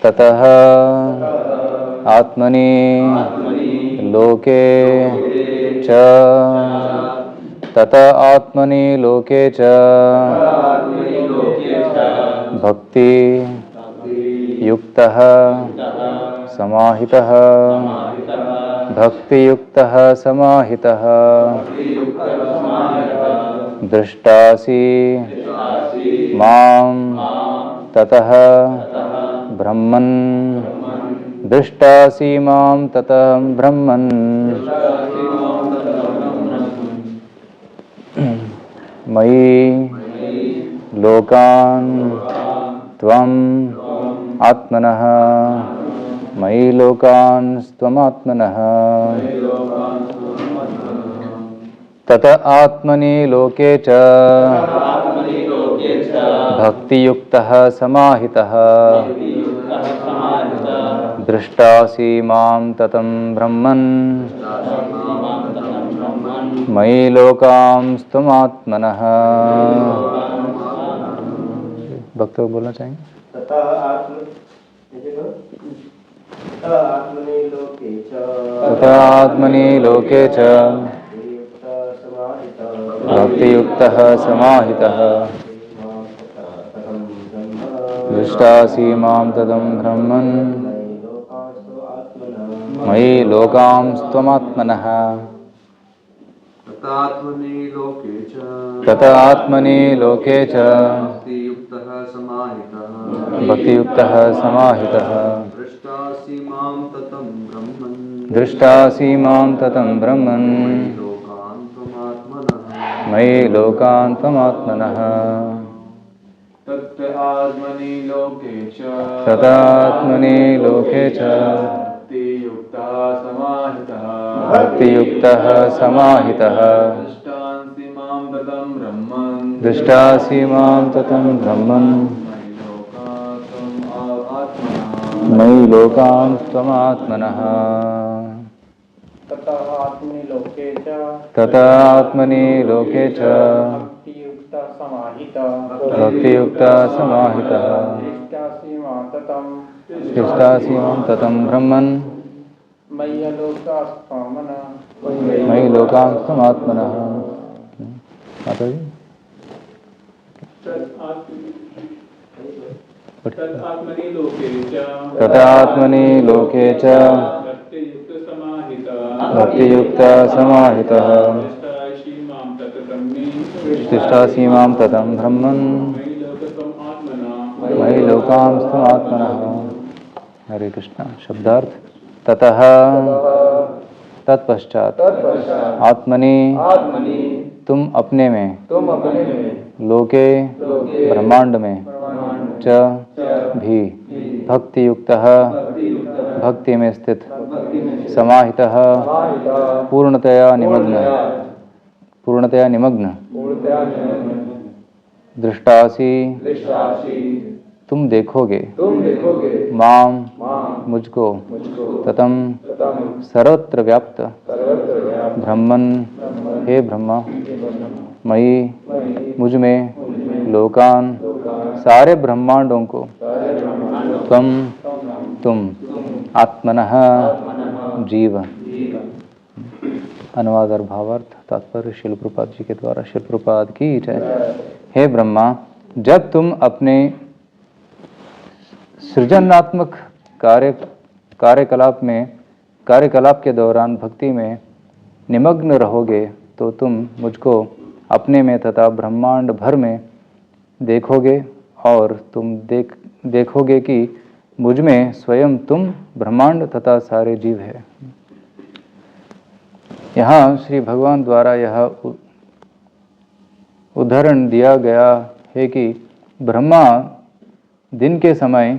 ततः आत्मनि लोके च तत आत्मनि लोके च भक्ति युक्तः समाहितः भक्ति युक्तः समाहितः दृष्टासि मां ततः ब्रह्मन् दृष्टासि मां ततः ब्रह्मन् मयि लोकान् त्वम् आत्मनः मयि लोकान् त्वमात्मनः तत आत्मनि लोके च भक्तियुक्तः समाहितः दृष्टासि मां ततं ब्रह्मन् मयि लोकां त्वमात्मनः। भक्त लोग बोलना चाहेंगे? तथा आत्मनि लोके च भक्तियुक्तः समाहितः दृष्टासि मां ततं ब्रह्मन् मयि लोकां त्वमात्मनः तत आत्मनि लोके च भक्तियुक्तः समाहितः दृष्टासि मां ततं ब्रह्मन् मयि लोकान् त्वमात्मनः तत आत्मनि लोके च भक्तियुक्तः समाहितः दृष्टासि मां ततं ब्रह्मन् मयि लोकान् त्वमात्मनः तत आत्मनि लोके च भक्तियुक्तः समाहितः दृष्टासि मां ततं ब्रह्मन् मयि लोकान् त्वमात्मनः। माता जी तथा आत्मनि लोके च भक्तियुक्तः समाहितः दृष्टासि मां ततं ब्रह्मन् मयि लोकान् त्वमात्मनः। हरे कृष्णा। शब्दार्थ ततः तत्पश्चात आत्मनि तुम अपने में लोके ब्रह्मांड में च भी भक्ति युक्तः भक्ति में स्थित समाहितः पूर्णतया निमग्न दृष्टासि तुम देखोगे माम मुझको ततम सर्वत्र व्याप्त ब्रह्मन हे ब्रह्मा मयि मुझ में लोकान सारे ब्रह्मांडों को तुम आत्मनः जीव। अनुवाद और भावार्थ तात्पर्य शिल प्रपाद जी के द्वारा। शिल प्रपाद की जय। हे ब्रह्मा, जब तुम अपने सृजनात्मक कार्यकलाप के दौरान भक्ति में निमग्न रहोगे तो तुम मुझको अपने में तथा ब्रह्मांड भर में देखोगे और तुम देखोगे कि मुझ में स्वयं तुम ब्रह्मांड तथा सारे जीव है। यहाँ श्री भगवान द्वारा यह उदाहरण दिया गया है कि ब्रह्मा दिन के समय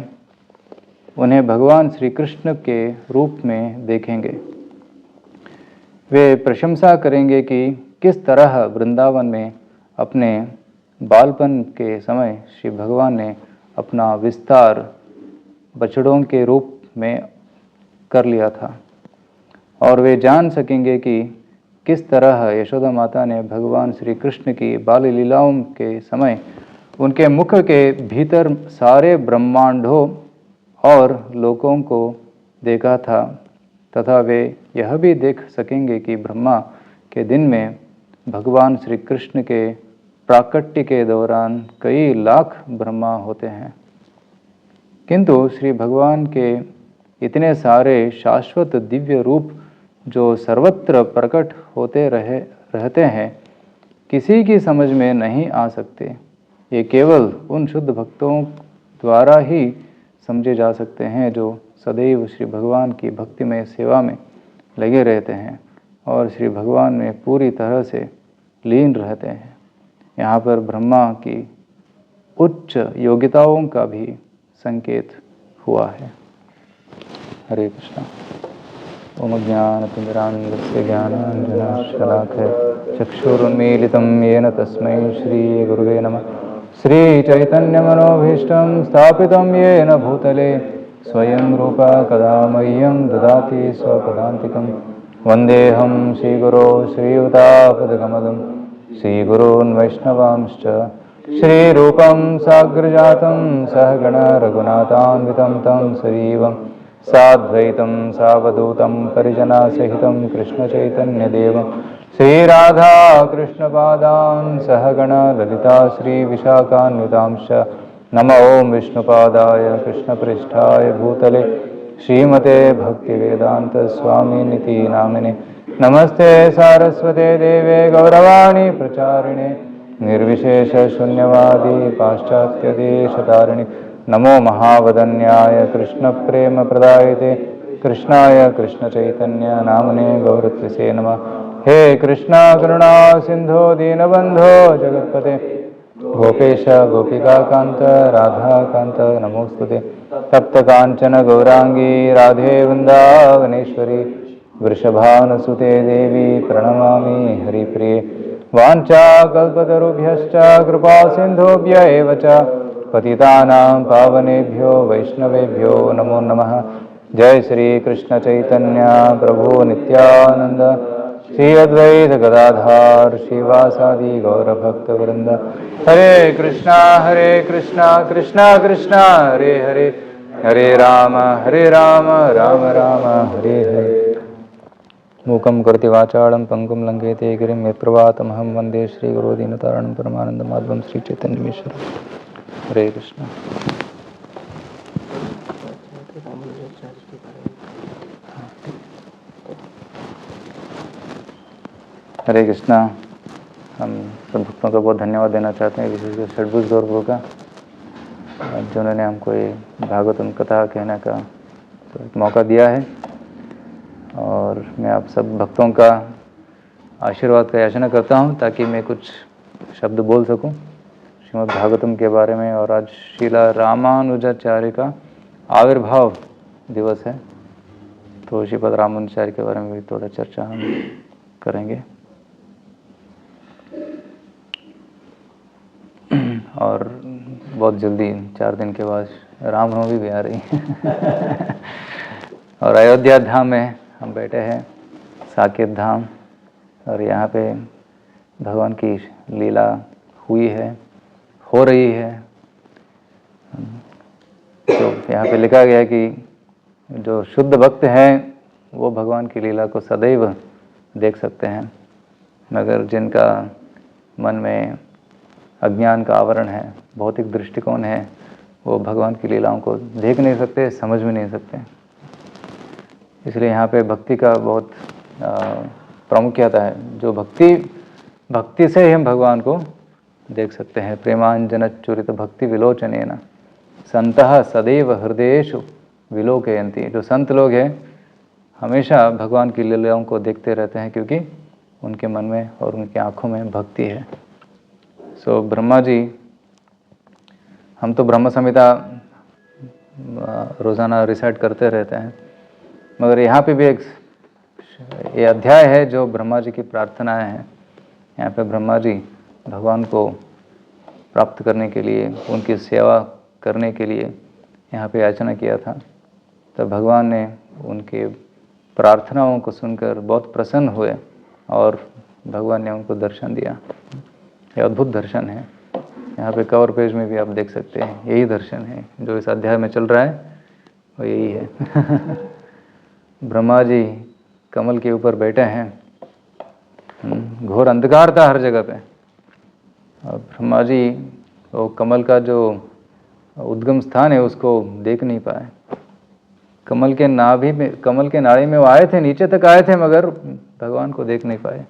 उन्हें भगवान श्री कृष्ण के रूप में देखेंगे। वे प्रशंसा करेंगे कि किस तरह वृंदावन में अपने बालपन के समय श्री भगवान ने अपना विस्तार बछड़ों के रूप में कर लिया था, और वे जान सकेंगे कि किस तरह यशोदा माता ने भगवान श्री कृष्ण की बाल लीलाओं के समय उनके मुख के भीतर सारे ब्रह्मांडों और लोगों को देखा था, तथा वे यह भी देख सकेंगे कि ब्रह्मा के दिन में भगवान श्री कृष्ण के प्राकट्य के दौरान कई लाख ब्रह्मा होते हैं। किंतु श्री भगवान के इतने सारे शाश्वत दिव्य रूप जो सर्वत्र प्रकट होते रहते हैं, किसी की समझ में नहीं आ सकते। ये केवल उन शुद्ध भक्तों द्वारा ही समझे जा सकते हैं जो सदैव श्री भगवान की भक्तिमय सेवा में लगे रहते हैं और श्री भगवान में पूरी तरह से लीन रहते हैं। यहाँ पर ब्रह्मा की उच्च योग्यताओं का भी संकेत हुआ है। हरे कृष्णा। ओम ज्ञानतिमिरान्धस्य ज्ञानाञ्जनशलाकया चक्षुरुन्मीलितं येन तस्मै श्रीगुरुवे नमः। श्रीचैतन्यमनोभीष्टं स्थापितं येन भूतले स्वयं रूपा कदा मह्यं ददाति स्वपदान्तिकं। वन्देऽहं श्रीगुरो श्रीयुतापदकमलं श्रीगुरून् वैष्णवांश्च श्रीरूपं साग्रजातं सहगण रघुनाथान्वितं तं सजीवं साद्वैतं सावधूतं परिजनसहितं कृष्णचैतन्यदेवं श्रीराधा कृष्णपादान् सहगण ललिता श्रीविशाखान्वितांश्च। नमो ॐ विष्णुपादाय कृष्णपृष्ठाय भूतले श्रीमते भक्तिवेदांत स्वामिनिति नामिने। नमस्ते सारस्वते देवे गौरवाणी प्रचारिणे निर्विशेष शून्यवादी पाश्चात्यदेशतारिणे। नमो महावदन्याय कृष्ण प्रेम प्रदायते कृष्णाय कृष्ण चैतन्य नामने गौरत्वसे नमः। हे कृष्णा करुणा सिंधो दीनबंधो जगत्पते गोपेश गोपिका कांत राधा कांत नमोस्तुते। तप्त कांचन गौरांगी राधे वृंदावनेश्वरी वृषभानुसुते देवी प्रणमामि हरिप्रिये। वाञ्छाकल्पतरुभ्यश्च कृपा सिन्धुभ्य एव च पतितानां पावनेभ्यो वैष्णवेभ्यो नमो नमः। जय श्री कृष्ण चैतन्य प्रभु नित्यानंद श्री अद्वैत गदाधर श्रीवासादि गौरभक्तवृंद। हरे कृष्णा कृष्णा कृष्णा हरे हरे, हरे राम राम राम हरे हरे। मूकं करोति वाचालं पंगुं लंघयते गिरिं यत्प्रवातमहं वन्दे श्रीगुरुदीनतारणं परमानन्दमाधवं श्रीचैतन्यमीश्वरं। हरे कृष्ण। हरे कृष्णा। हम सब भक्तों का बहुत धन्यवाद देना चाहते हैं, विशेषकर षड्भुज गौरव का, जिन्होंने हमको ये भागवतम कथा कहने का तो एक मौका दिया है। और मैं आप सब भक्तों का आशीर्वाद का याचना करता हूँ ताकि मैं कुछ शब्द बोल सकूँ श्रीमद् भागवतम के बारे में। और आज श्रीला रामानुजाचार्य का आविर्भाव दिवस है, तो श्रीपद रामानुजाचार्य के बारे में भी थोड़ा चर्चा हम करेंगे। और बहुत जल्दी 4 दिन के बाद रामनवमी भी आ रही है और अयोध्या धाम में हम बैठे हैं, साकेत धाम, और यहाँ पे भगवान की लीला हुई है, हो रही है। तो यहाँ पे लिखा गया है कि जो शुद्ध भक्त हैं वो भगवान की लीला को सदैव देख सकते हैं, मगर जिनका मन में अज्ञान का आवरण है, भौतिक दृष्टिकोण है, वो भगवान की लीलाओं को देख नहीं सकते, समझ भी नहीं सकते। इसलिए यहाँ पे भक्ति का बहुत प्रामुख्यता है। जो भक्ति से ही हम भगवान को देख सकते हैं। प्रेमांजन चूरित भक्ति विलोचनेन संतः सदैव हृदयेषु विलोकयन्ति। जो संत लोग हैं हमेशा भगवान की लीलाओं को देखते रहते हैं, क्योंकि उनके मन में और उनकी आँखों में भक्ति है। सो ब्रह्मा जी, हम तो ब्रह्म संहिता रोज़ाना रिसाइट करते रहते हैं, मगर यहाँ पे भी एक ये अध्याय है जो ब्रह्मा जी की प्रार्थनाएं हैं। यहाँ पे ब्रह्मा जी भगवान को प्राप्त करने के लिए, उनकी सेवा करने के लिए यहाँ पे याचना किया था। तो भगवान ने उनके प्रार्थनाओं को सुनकर बहुत प्रसन्न हुए और भगवान ने उनको दर्शन दिया। ये अद्भुत दर्शन है। यहाँ पे कवर पेज में भी आप देख सकते हैं, यही दर्शन है जो इस अध्याय में चल रहा है। वो यही है। ब्रह्मा जी कमल के ऊपर बैठे हैं, घोर अंधकार था हर जगह पे, और ब्रह्मा जी वो कमल का जो उद्गम स्थान है उसको देख नहीं पाए। कमल के नाभि में, कमल के नाड़ी में वो आए थे, नीचे तक आए थे, मगर भगवान को देख नहीं पाए,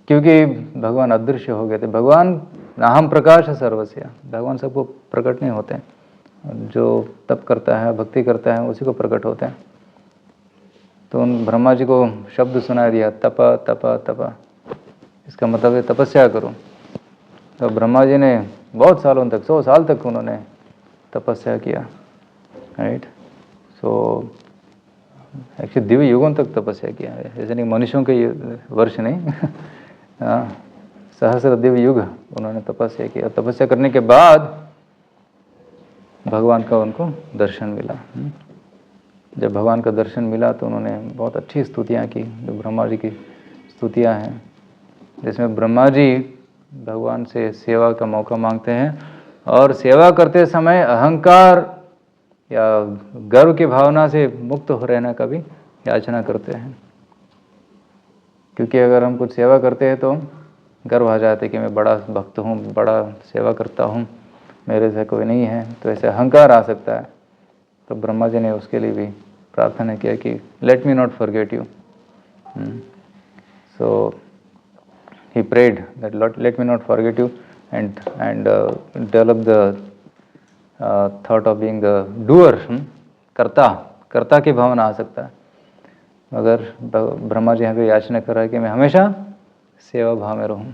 क्योंकि भगवान अदृश्य हो गए थे। भगवान नाहम प्रकाश सर्वस्य, भगवान सबको प्रकट नहीं होते, जो तप करता है, भक्ति करता है, उसी को प्रकट होते हैं। तो उन ब्रह्मा जी को शब्द सुना दिया, तपा तपा तपा, इसका मतलब है तपस्या करो। तो ब्रह्मा जी ने बहुत सालों तक, 100 साल तक उन्होंने तपस्या किया, राइट। सो एक्चुअली दिव्य युगों तक तपस्या किया है, ऐसे नहीं मनुष्यों के वर्ष नहीं। हाँ, सहस्र दिव्य युग उन्होंने तपस्या किया। तपस्या करने के बाद भगवान का उनको दर्शन मिला। जब भगवान का दर्शन मिला तो उन्होंने बहुत अच्छी स्तुतियाँ की, जो ब्रह्मा जी की स्तुतियाँ हैं, जिसमें ब्रह्मा जी भगवान से सेवा का मौका मांगते हैं, और सेवा करते समय अहंकार या गर्व की भावना से मुक्त हो रहने का भी याचना करते हैं। क्योंकि अगर हम कुछ सेवा करते हैं तो गर्व आ जाते कि मैं बड़ा भक्त हूँ, बड़ा सेवा करता हूँ, मेरे से कोई नहीं है, तो ऐसे अहंकार आ सकता है। तो ब्रह्मा जी ने उसके लिए भी प्रार्थना किया कि let me not forget you. So he prayed that let me not forget you, and develop the thought of being a doer, कर्ता की भावना आ सकता है। मगर ब्रह्मा जी यहाँ पे याचना कर रहा है कि मैं हमेशा सेवा भाव में रहूं,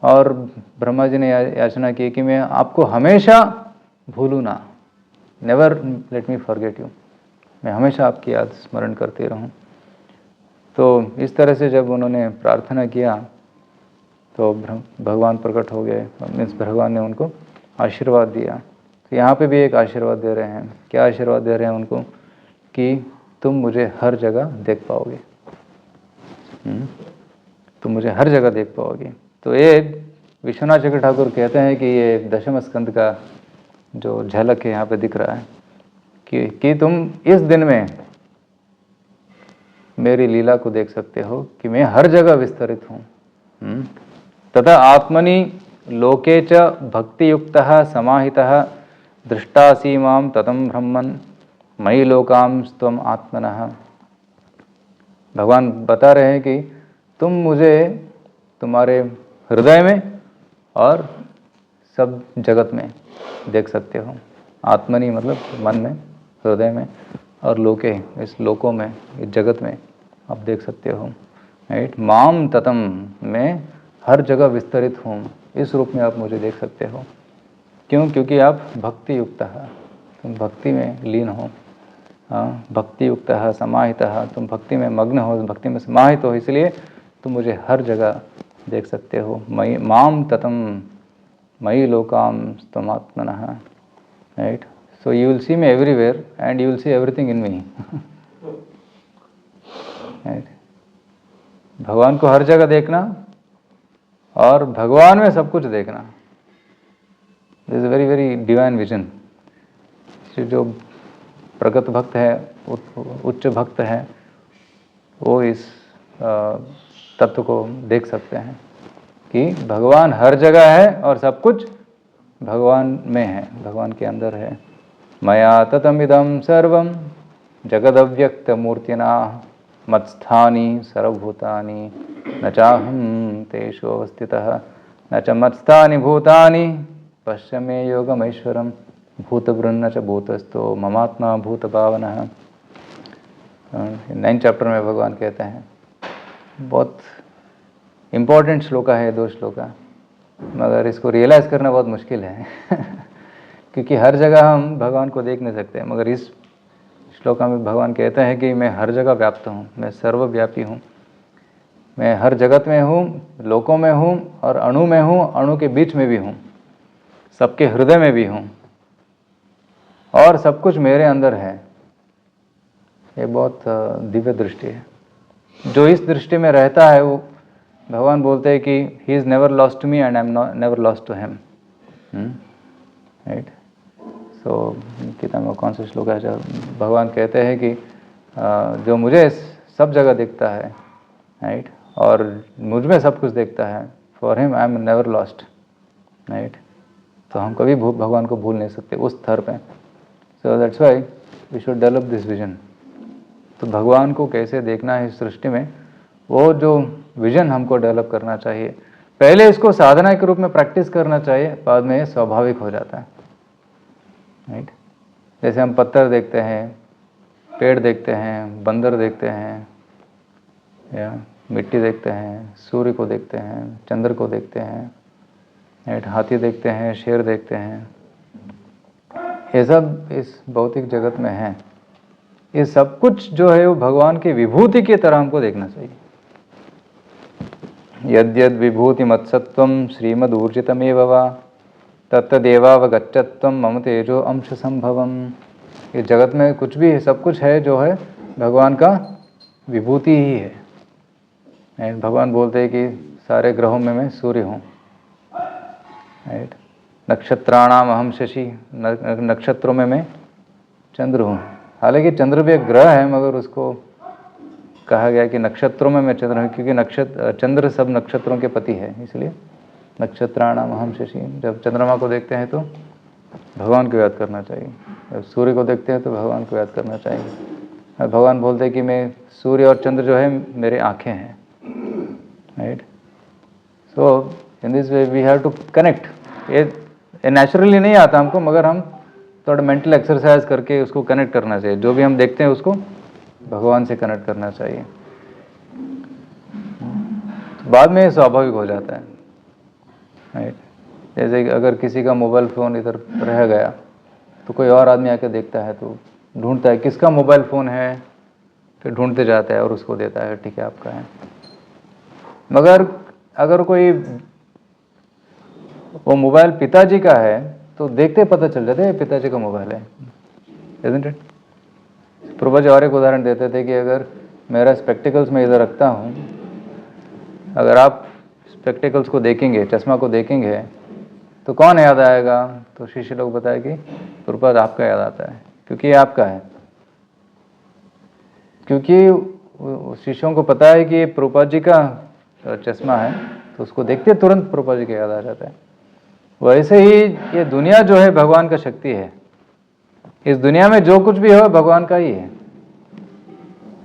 और ब्रह्मा जी ने याचना की कि मैं आपको हमेशा भूलूं ना, never let me forget you, मैं हमेशा आपकी याद स्मरण करते रहूं। तो इस तरह से जब उन्होंने प्रार्थना किया तो भगवान प्रकट हो गए, मीन्स भगवान ने उनको आशीर्वाद दिया। तो यहाँ पे भी एक आशीर्वाद दे रहे हैं। क्या आशीर्वाद दे रहे हैं उनको? कि तुम मुझे हर जगह देख पाओगे, तुम मुझे हर जगह देख पाओगे। तो ये विश्वनाथ चक्र ठाकुर कहते हैं कि ये दशम स्कंद का जो झलक है यहाँ पे दिख रहा है कि तुम इस दिन में मेरी लीला को देख सकते हो कि मैं हर जगह विस्तरित हूँ। तथा आत्मनि लोके च भक्ति युक्तः समाहितः दृष्टासि मां ततं ब्रह्मन् मयि लोकां त्वम् आत्मनः। भगवान बता रहे हैं कि तुम मुझे तुम्हारे हृदय में और सब जगत में देख सकते हो। आत्मनि मतलब मन में, हृदय में, और लोके इस लोकों में, इस जगत में आप देख सकते हो, राइट। माम ततम, मैं हर जगह विस्तरित हूँ, इस रूप में आप मुझे देख सकते हो। क्यों? क्योंकि आप भक्ति युक्त है, तुम भक्ति में लीन हो। हाँ, भक्ति युक्त है, समाहित है, तुम भक्ति में मग्न हो, भक्ति में समाहित हो, इसलिए तुम मुझे हर जगह देख सकते हो। मयि माम ततम मयि लोकाम त्वमात्मनः, right. So you will see me everywhere and you will see everything in me. भगवान को हर जगह देखना और भगवान में सब कुछ देखना, this is very very divine vision. जो प्रगत भक्त है, उच्च भक्त है, वो इस तत्व को देख सकते हैं कि भगवान हर जगह है और सब कुछ भगवान में है, भगवान के अंदर है। मया ततमिदं सर्वं जगदव्यक्त मूर्तिना मत्स्थानि सर्वभूतानि न चाहं तेषु अवस्थितः न च मत्स्थानि भूतानि पश्य मे योगमैश्वरं भूतभृन्न च भूतस्थो ममात्मा भूतभावनः। 9 चैप्टर में भगवान कहते हैं, बहुत इम्पोर्टेंट श्लोका है, 2 श्लोका, मगर इसको रियलाइज़ करना बहुत मुश्किल है। क्योंकि हर जगह हम भगवान को देख नहीं सकते, मगर इस श्लोका में भगवान कहते हैं कि मैं हर जगह व्याप्त हूँ, मैं सर्वव्यापी हूँ, मैं हर जगत में हूँ, लोकों में हूँ और अणु में हूँ, अणु के बीच में भी हूँ, सबके हृदय में भी हूँ, और सब कुछ मेरे अंदर है। ये बहुत दिव्य दृष्टि है। जो इस दृष्टि में रहता है वो, भगवान बोलते हैं कि he is never lost to me and I am never lost to him, right. So Gita में कौन सा श्लोक है जब भगवान कहते हैं कि जो मुझे सब जगह दिखता है, राइट, और मुझ में सब कुछ देखता है, for him I am never lost, right. तो हम कभी भगवान को भूल नहीं सकते उस स्तर पे। So that's why we should develop this vision. तो भगवान को कैसे देखना है इस सृष्टि में, वो जो विजन हमको डेवलप करना चाहिए। पहले इसको साधना के रूप में प्रैक्टिस करना चाहिए, बाद में ये स्वाभाविक हो जाता है, राइट। जैसे हम पत्थर देखते हैं, पेड़ देखते हैं, बंदर देखते हैं, या मिट्टी देखते हैं, सूर्य को देखते हैं, चंद्र को देखते हैं, राइट, हाथी देखते हैं, शेर देखते हैं, ये सब इस भौतिक जगत में है। ये सब कुछ जो है वो भगवान की विभूति की तरह हमको देखना चाहिए। यद्यद विभूति मत्सत्वम श्रीमदूर्जितमेव वा तत्तदेवावगच्छत्वम मम तेजो अंश संभवम। ये जगत में कुछ भी है, सब कुछ है जो है भगवान का विभूति ही है। भगवान बोलते हैं कि सारे ग्रहों में मैं सूर्य हूँ, राइट। नक्षत्राणाम अहम शशि, नक्षत्रों में मैं चंद्र हूँ। हालांकि चंद्र भी एक ग्रह है, मगर उसको कहा गया कि नक्षत्रों में मैं चंद्र हूँ, क्योंकि चंद्र सब नक्षत्रों के पति है, इसलिए नक्षत्राणाम अहम शशि। जब चंद्रमा को देखते हैं तो भगवान को याद करना चाहिए, जब सूर्य को देखते हैं तो भगवान को याद करना चाहिए। और भगवान बोलते हैं कि मैं सूर्य और चंद्र जो है मेरे आँखें हैं, right. So in this way we have to connect. ये नेचुरली नहीं आता हमको, मगर हम थोड़ा मेंटल एक्सरसाइज करके उसको कनेक्ट करना चाहिए। जो भी हम देखते हैं उसको भगवान से कनेक्ट करना चाहिए, तो बाद में स्वाभाविक हो जाता है, राइट। जैसे कि अगर किसी का मोबाइल फ़ोन इधर रह गया तो कोई और आदमी आके देखता है तो ढूंढता है किसका मोबाइल फ़ोन है, फिर ढूंढते जाता है और उसको देता है, ठीक है आपका है। मगर अगर कोई वो मोबाइल पिताजी का है तो देखते पता चल जाता है पिताजी का मोबाइल है, isn't it? प्रभु जी और एक उदाहरण देते थे कि अगर मेरा स्पेक्टिकल्स में इधर रखता हूँ, अगर आप स्पेक्टिकल्स को देखेंगे, चश्मा को देखेंगे, तो कौन याद आएगा? तो शिष्य लोग बताए कि प्रभुपाद आपका याद आता है, क्योंकि ये आपका है। क्योंकि शिष्यों को पता है कि ये प्रभुपाद जी का चश्मा है, तो उसको देखते तुरंत प्रभुपाद जी का याद आ जाता है। वैसे ही ये दुनिया जो है भगवान का शक्ति है। इस दुनिया में जो कुछ भी हो भगवान का ही है।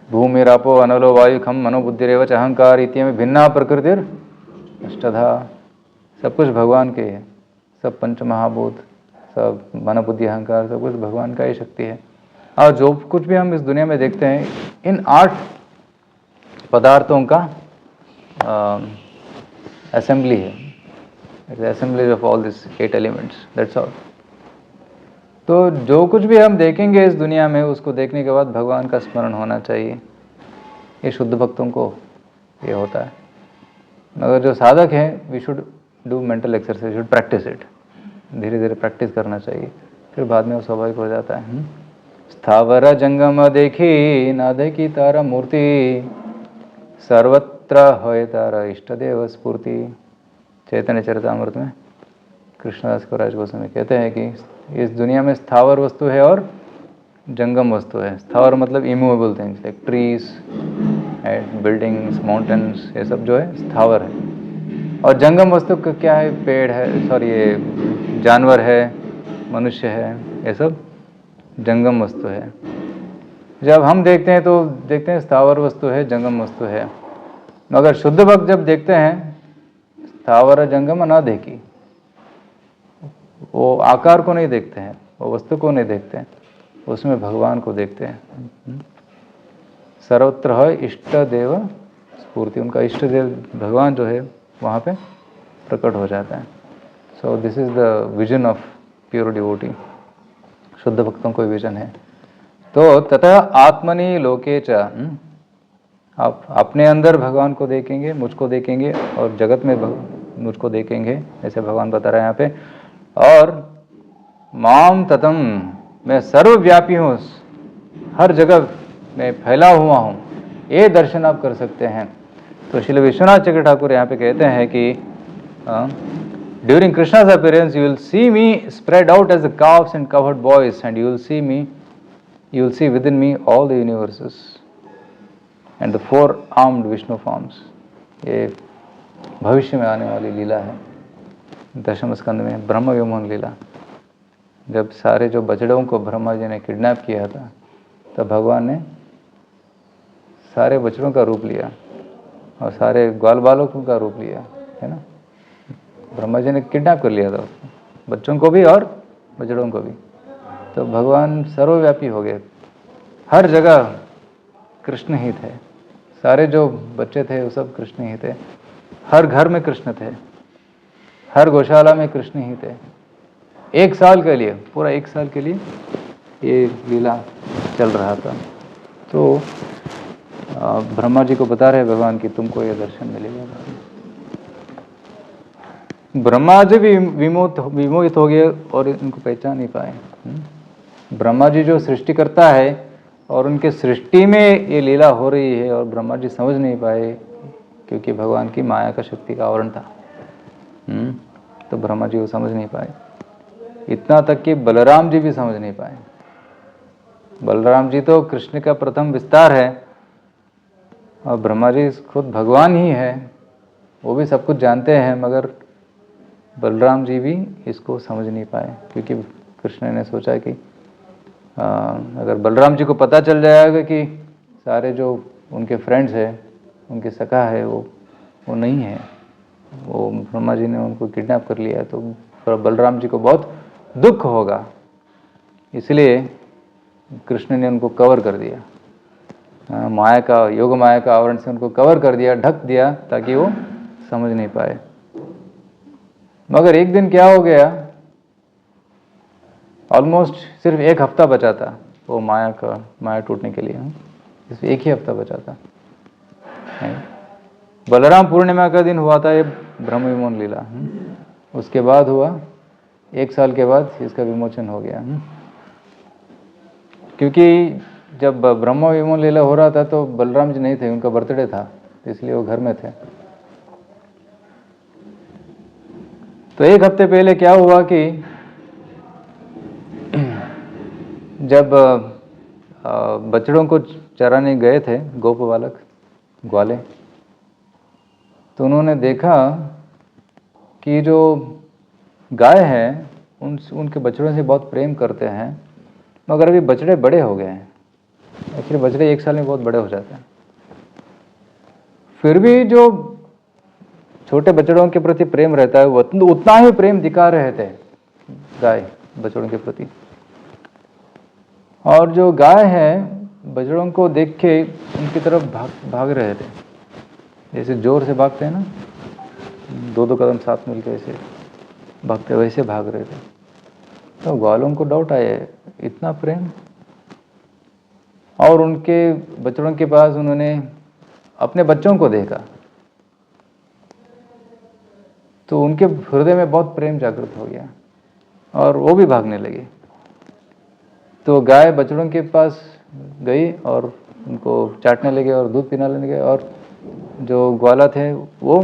भूमि रापो अनलो वायु खम मनोबुद्धिरेवच अहंकार इत्य में भिन्ना प्रकृतिर अष्टधा। सब कुछ भगवान के है, सब पंच महाभूत, सब मन बुद्धि अहंकार, सब कुछ भगवान का ही शक्ति है। और जो कुछ भी हम इस दुनिया में देखते हैं, इन 8 पदार्थों का असेंबली है, assembly of all this 8 elements, that's all. तो जो कुछ भी हम देखेंगे इस दुनिया में, उसको देखने के बाद भगवान का स्मरण होना चाहिए। ये शुद्ध भक्तों को ये होता है। मगर जो साधक हैं, we should do mental exercise, should practice it. धीरे धीरे प्रैक्टिस करना चाहिए, फिर बाद में वो स्वाभाविक हो जाता है। स्थावर जंगम देखी ना देखी तारा मूर्ति, सर्वत्र होए तारा इष्ट देव स्फूर्ति। चैतन्य चरितामृत में कृष्णदास कविराज गोस्वामी कहते हैं कि इस दुनिया में स्थावर वस्तु है और जंगम वस्तु है। स्थावर मतलब immovable things like trees and buildings, mountains, ये सब जो है स्थावर है। और जंगम वस्तु क्या है? पेड़ है, सॉरी ये जानवर है, मनुष्य है, ये सब जंगम वस्तु है। जब हम देखते हैं तो देखते हैं स्थावर वस्तु है, जंगम वस्तु है। मगर शुद्ध भक्त जब देखते हैं स्थावर जंगम ना देखी, वो आकार को नहीं देखते हैं, वो वस्तु को नहीं देखते हैं, उसमें भगवान को देखते हैं। सर्वत्र है इष्ट देव स्फूर्ति, उनका इष्ट देव भगवान जो है वहाँ पे प्रकट हो जाता है। So this is the vision of pure devotee. शुद्ध भक्तों को विजन है। तो तथा आत्मनि लोके च, आप अपने अंदर भगवान को देखेंगे, मुझको देखेंगे, और जगत में मुझको देखेंगे, ऐसे भगवान बता रहे हैं यहाँ पे। और माम ततम, मैं सर्वव्यापी हूँ, हर जगह मैं फैला हुआ हूँ, ये दर्शन आप कर सकते हैं। तो श्रील विश्वनाथ चक्र ठाकुर यहाँ पे कहते हैं कि During Krishna's appearance, you will see me spread out as the calves and covered boys, and you will see within me all the universes and the four-armed Vishnu forms. ये भविष्य में आने वाली लीला है, दशम स्कंद में ब्रह्म विमोहन लीला। जब सारे जो बछड़ों को ब्रह्मा जी ने किडनैप किया था, तब भगवान ने सारे बछड़ों का रूप लिया और सारे ग्वाल बालकों का रूप लिया, है ना। ब्रह्मा जी ने किडनैप कर लिया था उसको, बच्चों को भी और बछड़ों को भी। तो भगवान सर्वव्यापी हो गए, हर जगह कृष्ण ही थे। सारे जो बच्चे थे वो सब कृष्ण ही थे, हर घर में कृष्ण थे, हर गौशाला में कृष्ण ही थे। एक साल के लिए, पूरा एक साल के लिए ये लीला चल रहा था। तो ब्रह्मा जी को बता रहे भगवान कि तुमको ये दर्शन मिलेगा। ब्रह्मा जी भी विमोहित हो गए और इनको पहचान नहीं पाए। ब्रह्मा जी जो सृष्टि करता है और उनके सृष्टि में ये लीला हो रही है और ब्रह्मा जी समझ नहीं पाए, क्योंकि भगवान की माया का शक्ति का आवरण था। तो ब्रह्मा जी वो समझ नहीं पाए, इतना तक कि बलराम जी भी समझ नहीं पाए। बलराम जी तो कृष्ण का प्रथम विस्तार है और ब्रह्मा जी खुद भगवान ही है, वो भी सब कुछ जानते हैं, मगर बलराम जी भी इसको समझ नहीं पाए, क्योंकि कृष्ण ने सोचा कि अगर बलराम जी को पता चल जाएगा कि सारे जो उनके फ्रेंड्स हैं, उनके सखा है, वो नहीं है, वो ब्रह्मा जी ने उनको किडनैप कर लिया है, तो बलराम जी को बहुत दुख होगा। इसलिए कृष्ण ने उनको कवर कर दिया, माया का, योग माया का आवरण से उनको कवर कर दिया, ढक दिया, ताकि वो समझ नहीं पाए। मगर एक दिन क्या हो गया, ऑलमोस्ट सिर्फ एक हफ्ता बचा था वो माया टूटने के लिए, सिर्फ एक ही हफ्ता बचा था। बलराम पूर्णिमा का दिन हुआ था ये ब्रह्म विमोचन लीला, उसके बाद हुआ, एक साल के बाद इसका विमोचन हो गया। क्योंकि जब ब्रह्म विमोचन लीला हो रहा था तो बलराम जी नहीं थे, उनका बर्थडे था, इसलिए वो घर में थे। तो एक हफ्ते पहले क्या हुआ कि जब बछड़ों को चराने गए थे गोप बालक ग्वाले, तो उन्होंने देखा कि जो गाय है उनके बछड़ों से बहुत प्रेम करते हैं, मगर अभी बछड़े बड़े हो गए हैं। एक्चुअली बछड़े एक साल में बहुत बड़े हो जाते हैं, फिर भी जो छोटे बछड़ों के प्रति प्रेम रहता है वो उतना ही प्रेम दिखा रहे थे गाय बछड़ों के प्रति। और जो गाय है बछड़ों को देख के उनकी तरफ भाग रहे थे, जैसे जोर से भागते हैं ना, दो कदम साथ मिलकर ऐसे भागते, वैसे भाग रहे थे। तो ग्वालों को डाउट आया, इतना प्रेम। और उनके बछड़ों के पास उन्होंने अपने बच्चों को देखा, तो उनके हृदय में बहुत प्रेम जागृत हो गया और वो भी भागने लगे। तो गाय बछड़ों के पास गई और उनको चाटने लगे और दूध पीने लगे, और जो ग्वाला थे वो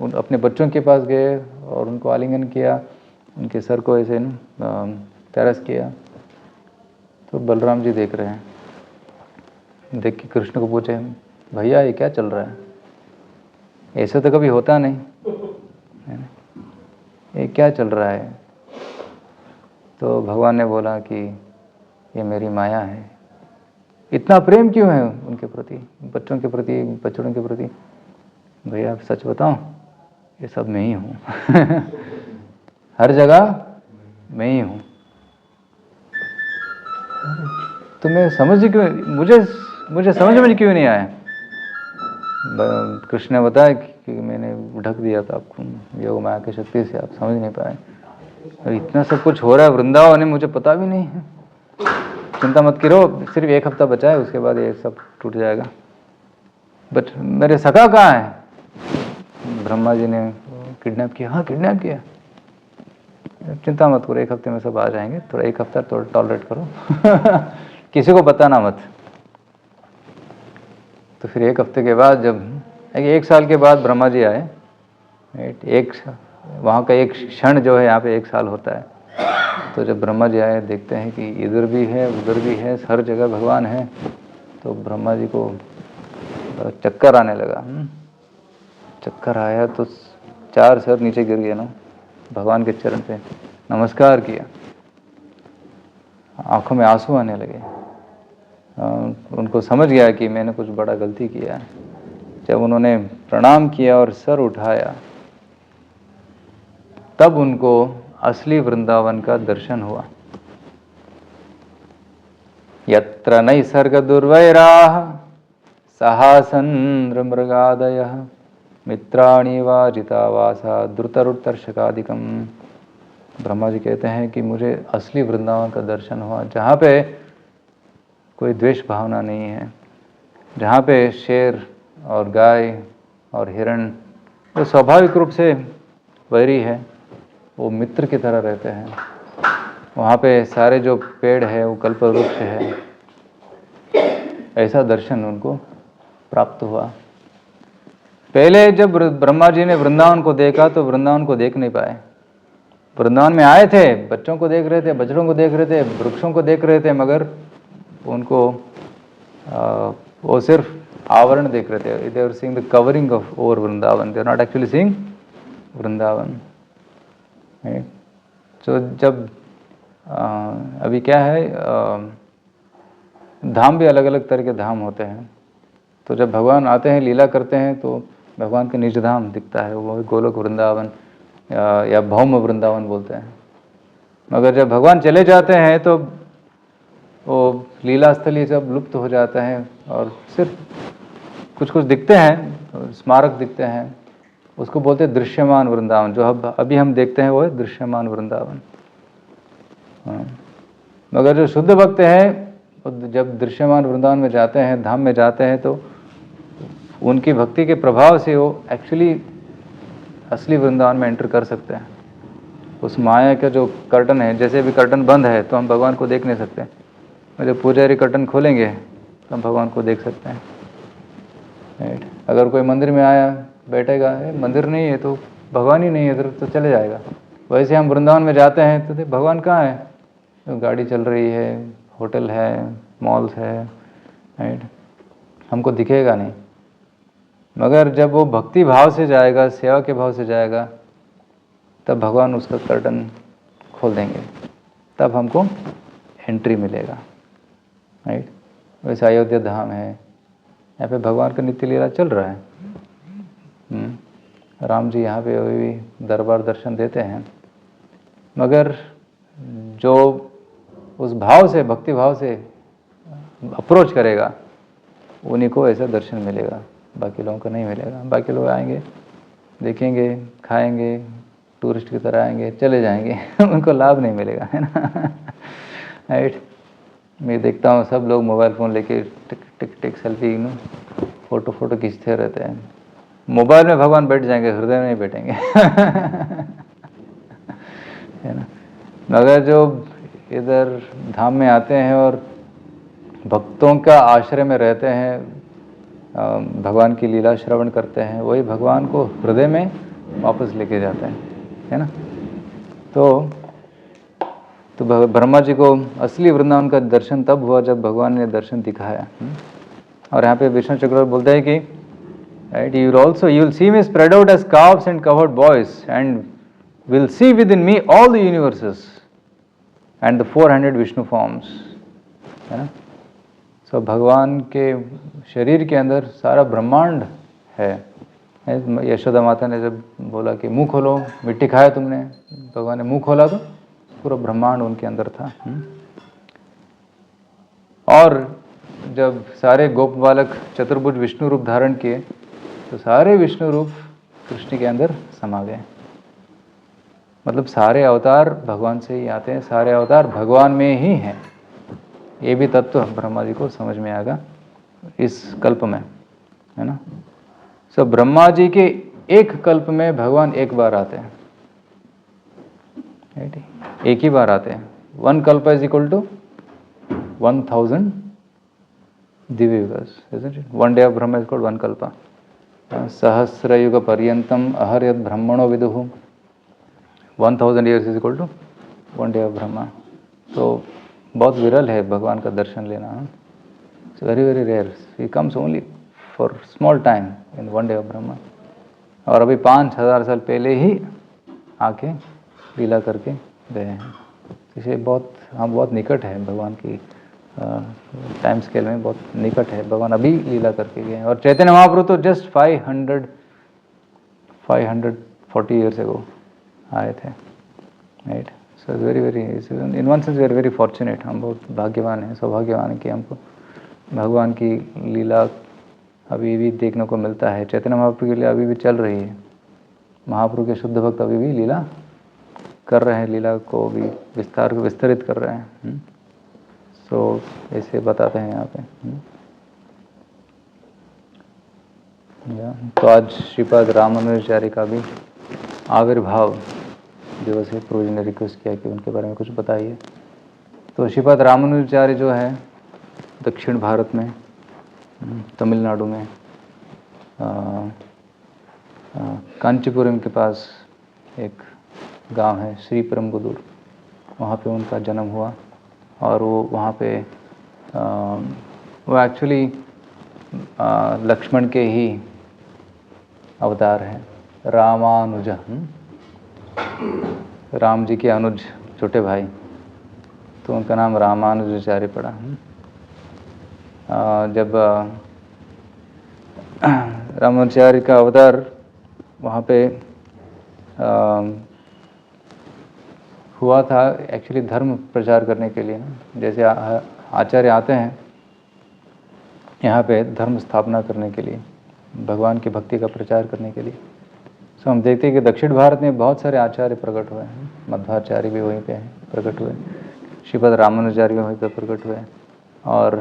अपने बच्चों के पास गए और उनको आलिंगन किया, उनके सर को ऐसे तरस किया। तो बलराम जी देख रहे हैं, देख के कृष्ण को पूछे, भैया ये क्या चल रहा है, ऐसे तो कभी होता नहीं, ये क्या चल रहा है। तो भगवान ने बोला कि ये मेरी माया है। इतना प्रेम क्यों है उनके प्रति, बच्चों के प्रति, बछड़ों के प्रति। भैया आप सच बताओ, ये सब मैं ही हूँ हर जगह मैं ही हूँ। तुम्हें समझ क्यों, मुझे समझ में क्यों नहीं आया। कृष्ण ने बताया कि मैंने ढक दिया था आपको योग माया की शक्ति से, आप समझ नहीं पाए। और इतना सब कुछ हो रहा है वृंदावन में, मुझे पता भी नहीं है। चिंता मत करो, सिर्फ एक हफ्ता बचा है, उसके बाद ये सब टूट जाएगा। बट मेरे सखा कहाँ है। ब्रह्मा जी ने किडनैप किया। हाँ किडनैप किया, चिंता मत करो, एक हफ्ते में सब आ जाएंगे, थोड़ा एक हफ्ता टॉलरेट करो किसी को बताना मत। तो फिर एक हफ्ते के बाद, जब एक साल के बाद ब्रह्मा जी आए, एक वहाँ का एक क्षण जो है यहाँ पे 1 साल होता है। तो जब ब्रह्मा जी आए, देखते हैं कि इधर भी है उधर भी है, हर जगह भगवान है, तो ब्रह्मा जी को चक्कर आने लगा। चक्कर आया तो 4 सर नीचे गिर गए ना, भगवान के चरण पे नमस्कार किया, आंखों में आंसू आने लगे। उनको समझ गया कि मैंने कुछ बड़ा गलती किया है। जब उन्होंने प्रणाम किया और सर उठाया, तब उनको असली वृंदावन का दर्शन हुआ। यत्र नैसर्ग दुर्वैराः सहासन्द्र मृगादयः मित्राणि वा जितावासा द्रुतरुत्तर्षकादिकम। ब्रह्मा जी कहते हैं कि मुझे असली वृंदावन का दर्शन हुआ, जहाँ पे कोई द्वेष भावना नहीं है, जहाँ पे शेर और गाय और हिरण वो स्वाभाविक रूप से वैरी है, वो मित्र की तरह रहते हैं। वहाँ पे सारे जो पेड़ है वो कल्पवृक्ष है। ऐसा दर्शन उनको प्राप्त हुआ। पहले जब ब्रह्मा जी ने वृंदावन को देखा तो वृंदावन को देख नहीं पाए। वृंदावन में आए थे, बच्चों को देख रहे थे, बछड़ों को देख रहे थे, वृक्षों को देख रहे थे, मगर उनको वो सिर्फ आवरण देख रहे थे। They are seeing the covering of over Vrindavan, they are not actually seeing Vrindavan. तो जब अभी क्या है, धाम भी अलग अलग तरह के धाम होते हैं। तो जब भगवान आते हैं, लीला करते हैं, तो भगवान का निज धाम दिखता है, वो गोलोक वृंदावन या भौम वृंदावन बोलते हैं। मगर जब भगवान चले जाते हैं तो वो लीला स्थल ये सब लुप्त हो जाता है और सिर्फ कुछ कुछ दिखते हैं, स्मारक दिखते हैं। उसको बोलते हैं दृश्यमान वृंदावन। जो अभी हम देखते हैं वो है दृश्यमान वृंदावन। मगर जो शुद्ध भक्त हैं, जब दृश्यमान वृंदावन में जाते हैं, धाम में जाते हैं, तो उनकी भक्ति के प्रभाव से वो एक्चुअली असली वृंदावन में एंटर कर सकते हैं। उस माया का जो कर्टन है, जैसे भी कर्टन बंद है तो हम भगवान को देख नहीं सकते, और जब पुजारी कर्टन खोलेंगे तो हम भगवान को देख सकते हैं। राइट। अगर कोई मंदिर में आया बैठेगा, मंदिर नहीं है तो भगवान ही नहीं है इधर, तो चले जाएगा। वैसे हम वृंदावन में जाते हैं तो भगवान कहाँ है? तो गाड़ी चल रही है, होटल है, मॉल्स है, राइट, हमको दिखेगा नहीं। मगर जब वो भक्ति भाव से जाएगा, सेवा के भाव से जाएगा, तब भगवान उसका कर्टन खोल देंगे, तब हमको एंट्री मिलेगा। राइट। वैसे अयोध्या धाम है, यहाँ पे भगवान का नित्य लीला चल रहा है। राम जी यहाँ पे अभी भी दरबार दर्शन देते हैं। मगर जो उस भाव से, भक्ति भाव से अप्रोच करेगा, उन्हीं को ऐसा दर्शन मिलेगा, बाकी लोगों को नहीं मिलेगा। बाकी लोग आएंगे, देखेंगे, खाएंगे, टूरिस्ट की तरह आएंगे, चले जाएंगे उनको लाभ नहीं मिलेगा, है ना। राइट। मैं देखता हूँ सब लोग मोबाइल फ़ोन लेके टिक टिक टिक सेल्फी फोटो खींचते रहते हैं। मोबाइल में भगवान बैठ जाएंगे, हृदय में नहीं बैठेंगे है ना। मगर जो इधर धाम में आते हैं और भक्तों का आश्रय में रहते हैं, भगवान की लीला श्रवण करते हैं, वही भगवान को हृदय में वापस लेके जाते हैं, है ना। तो ब्रह्मा जी को असली वृंदावन का दर्शन तब हुआ जब भगवान ने दर्शन दिखाया। और यहाँ पे विष्णु चक्रवर्ती बोलते हैं कि right, you will see me spread out as calves and covered boys, and will see within me all the universes and the 400 Vishnu forms, है ना। सो भगवान के शरीर के अंदर सारा ब्रह्मांड है। यशोदा माता ने जब बोला कि मुंह खोलो, मिट्टी खाया तुमने, भगवान ने मुंह खोला तो पूरा ब्रह्मांड उनके अंदर था। और जब सारे गोप बालक चतुर्भुज विष्णु रूप धारण किए, तो सारे विष्णु रूप कृष्ण के अंदर समा गए। मतलब सारे अवतार भगवान से ही आते हैं, सारे अवतार भगवान में ही हैं। ये भी तत्व ब्रह्मा जी को समझ में आएगा इस कल्प में, है ना। सो ब्रह्मा जी के एक कल्प में भगवान एक बार आते हैं, एक ही बार आते हैं। 1 कल्प is equal to 1000 Divya yugas, isn't it? 1 day of Brahma is called 1 kalpa. सहस्रयुग पर्यंतम अहर्यत ब्रह्मणो विदुः 1000 years is equal to 1 day of Brahma. तो बहुत विरल है भगवान का दर्शन लेना। It's very very rare. He comes only for small time in 1 day of Brahma. और अभी 5000 साल पहले ही आके लीला करके गए हैं। इसे बहुत बहुत निकट है भगवान की टाइम स्केल में, बहुत निकट है। भगवान अभी लीला करके गए हैं। और चैतन्य महाप्रभु तो जस्ट 540 ईयर्स एगो आए थे, right. So very very in one sense very very fortunate. हम बहुत भाग्यवान हैं, सौभाग्यवान हैं कि हमको भगवान की लीला अभी भी देखने को मिलता है। चैतन्य महाप्रभु की लीला अभी भी चल रही है। महाप्रभु के शुद्ध भक्त अभी भी लीला कर रहे हैं, लीला को भी विस्तरित कर रहे हैं। सो ऐसे बताते हैं यहाँ पे। तो आज श्रीपाद रामानुजाचार्य का भी आविर्भाव दिवस है। प्रभु जी ने रिक्वेस्ट किया कि उनके बारे में कुछ बताइए। तो श्रीपाद रामानुजाचार्य जो है दक्षिण भारत में, तमिलनाडु में कांचीपुरम के पास एक गांव है श्रीपेरुम्बदूर, वहाँ पे उनका जन्म हुआ। और वो वहाँ पे वो एक्चुअली लक्ष्मण के ही अवतार है, रामानुज। राम जी के अनुज छोटे भाई, तो उनका नाम रामानुजाचार्य पड़ा। जब रामानुजाचार्य का अवतार वहाँ पे हुआ था एक्चुअली धर्म प्रचार करने के लिए। जैसे आचार्य आते हैं यहाँ पे धर्म स्थापना करने के लिए, भगवान की भक्ति का प्रचार करने के लिए। सो हम देखते हैं कि दक्षिण भारत में बहुत सारे आचार्य प्रकट हुए हैं। मध्वाचार्य भी वहीं पे प्रकट हुए, श्रीपद रामानुजाचार्य भी वहीं पे प्रकट हुए, और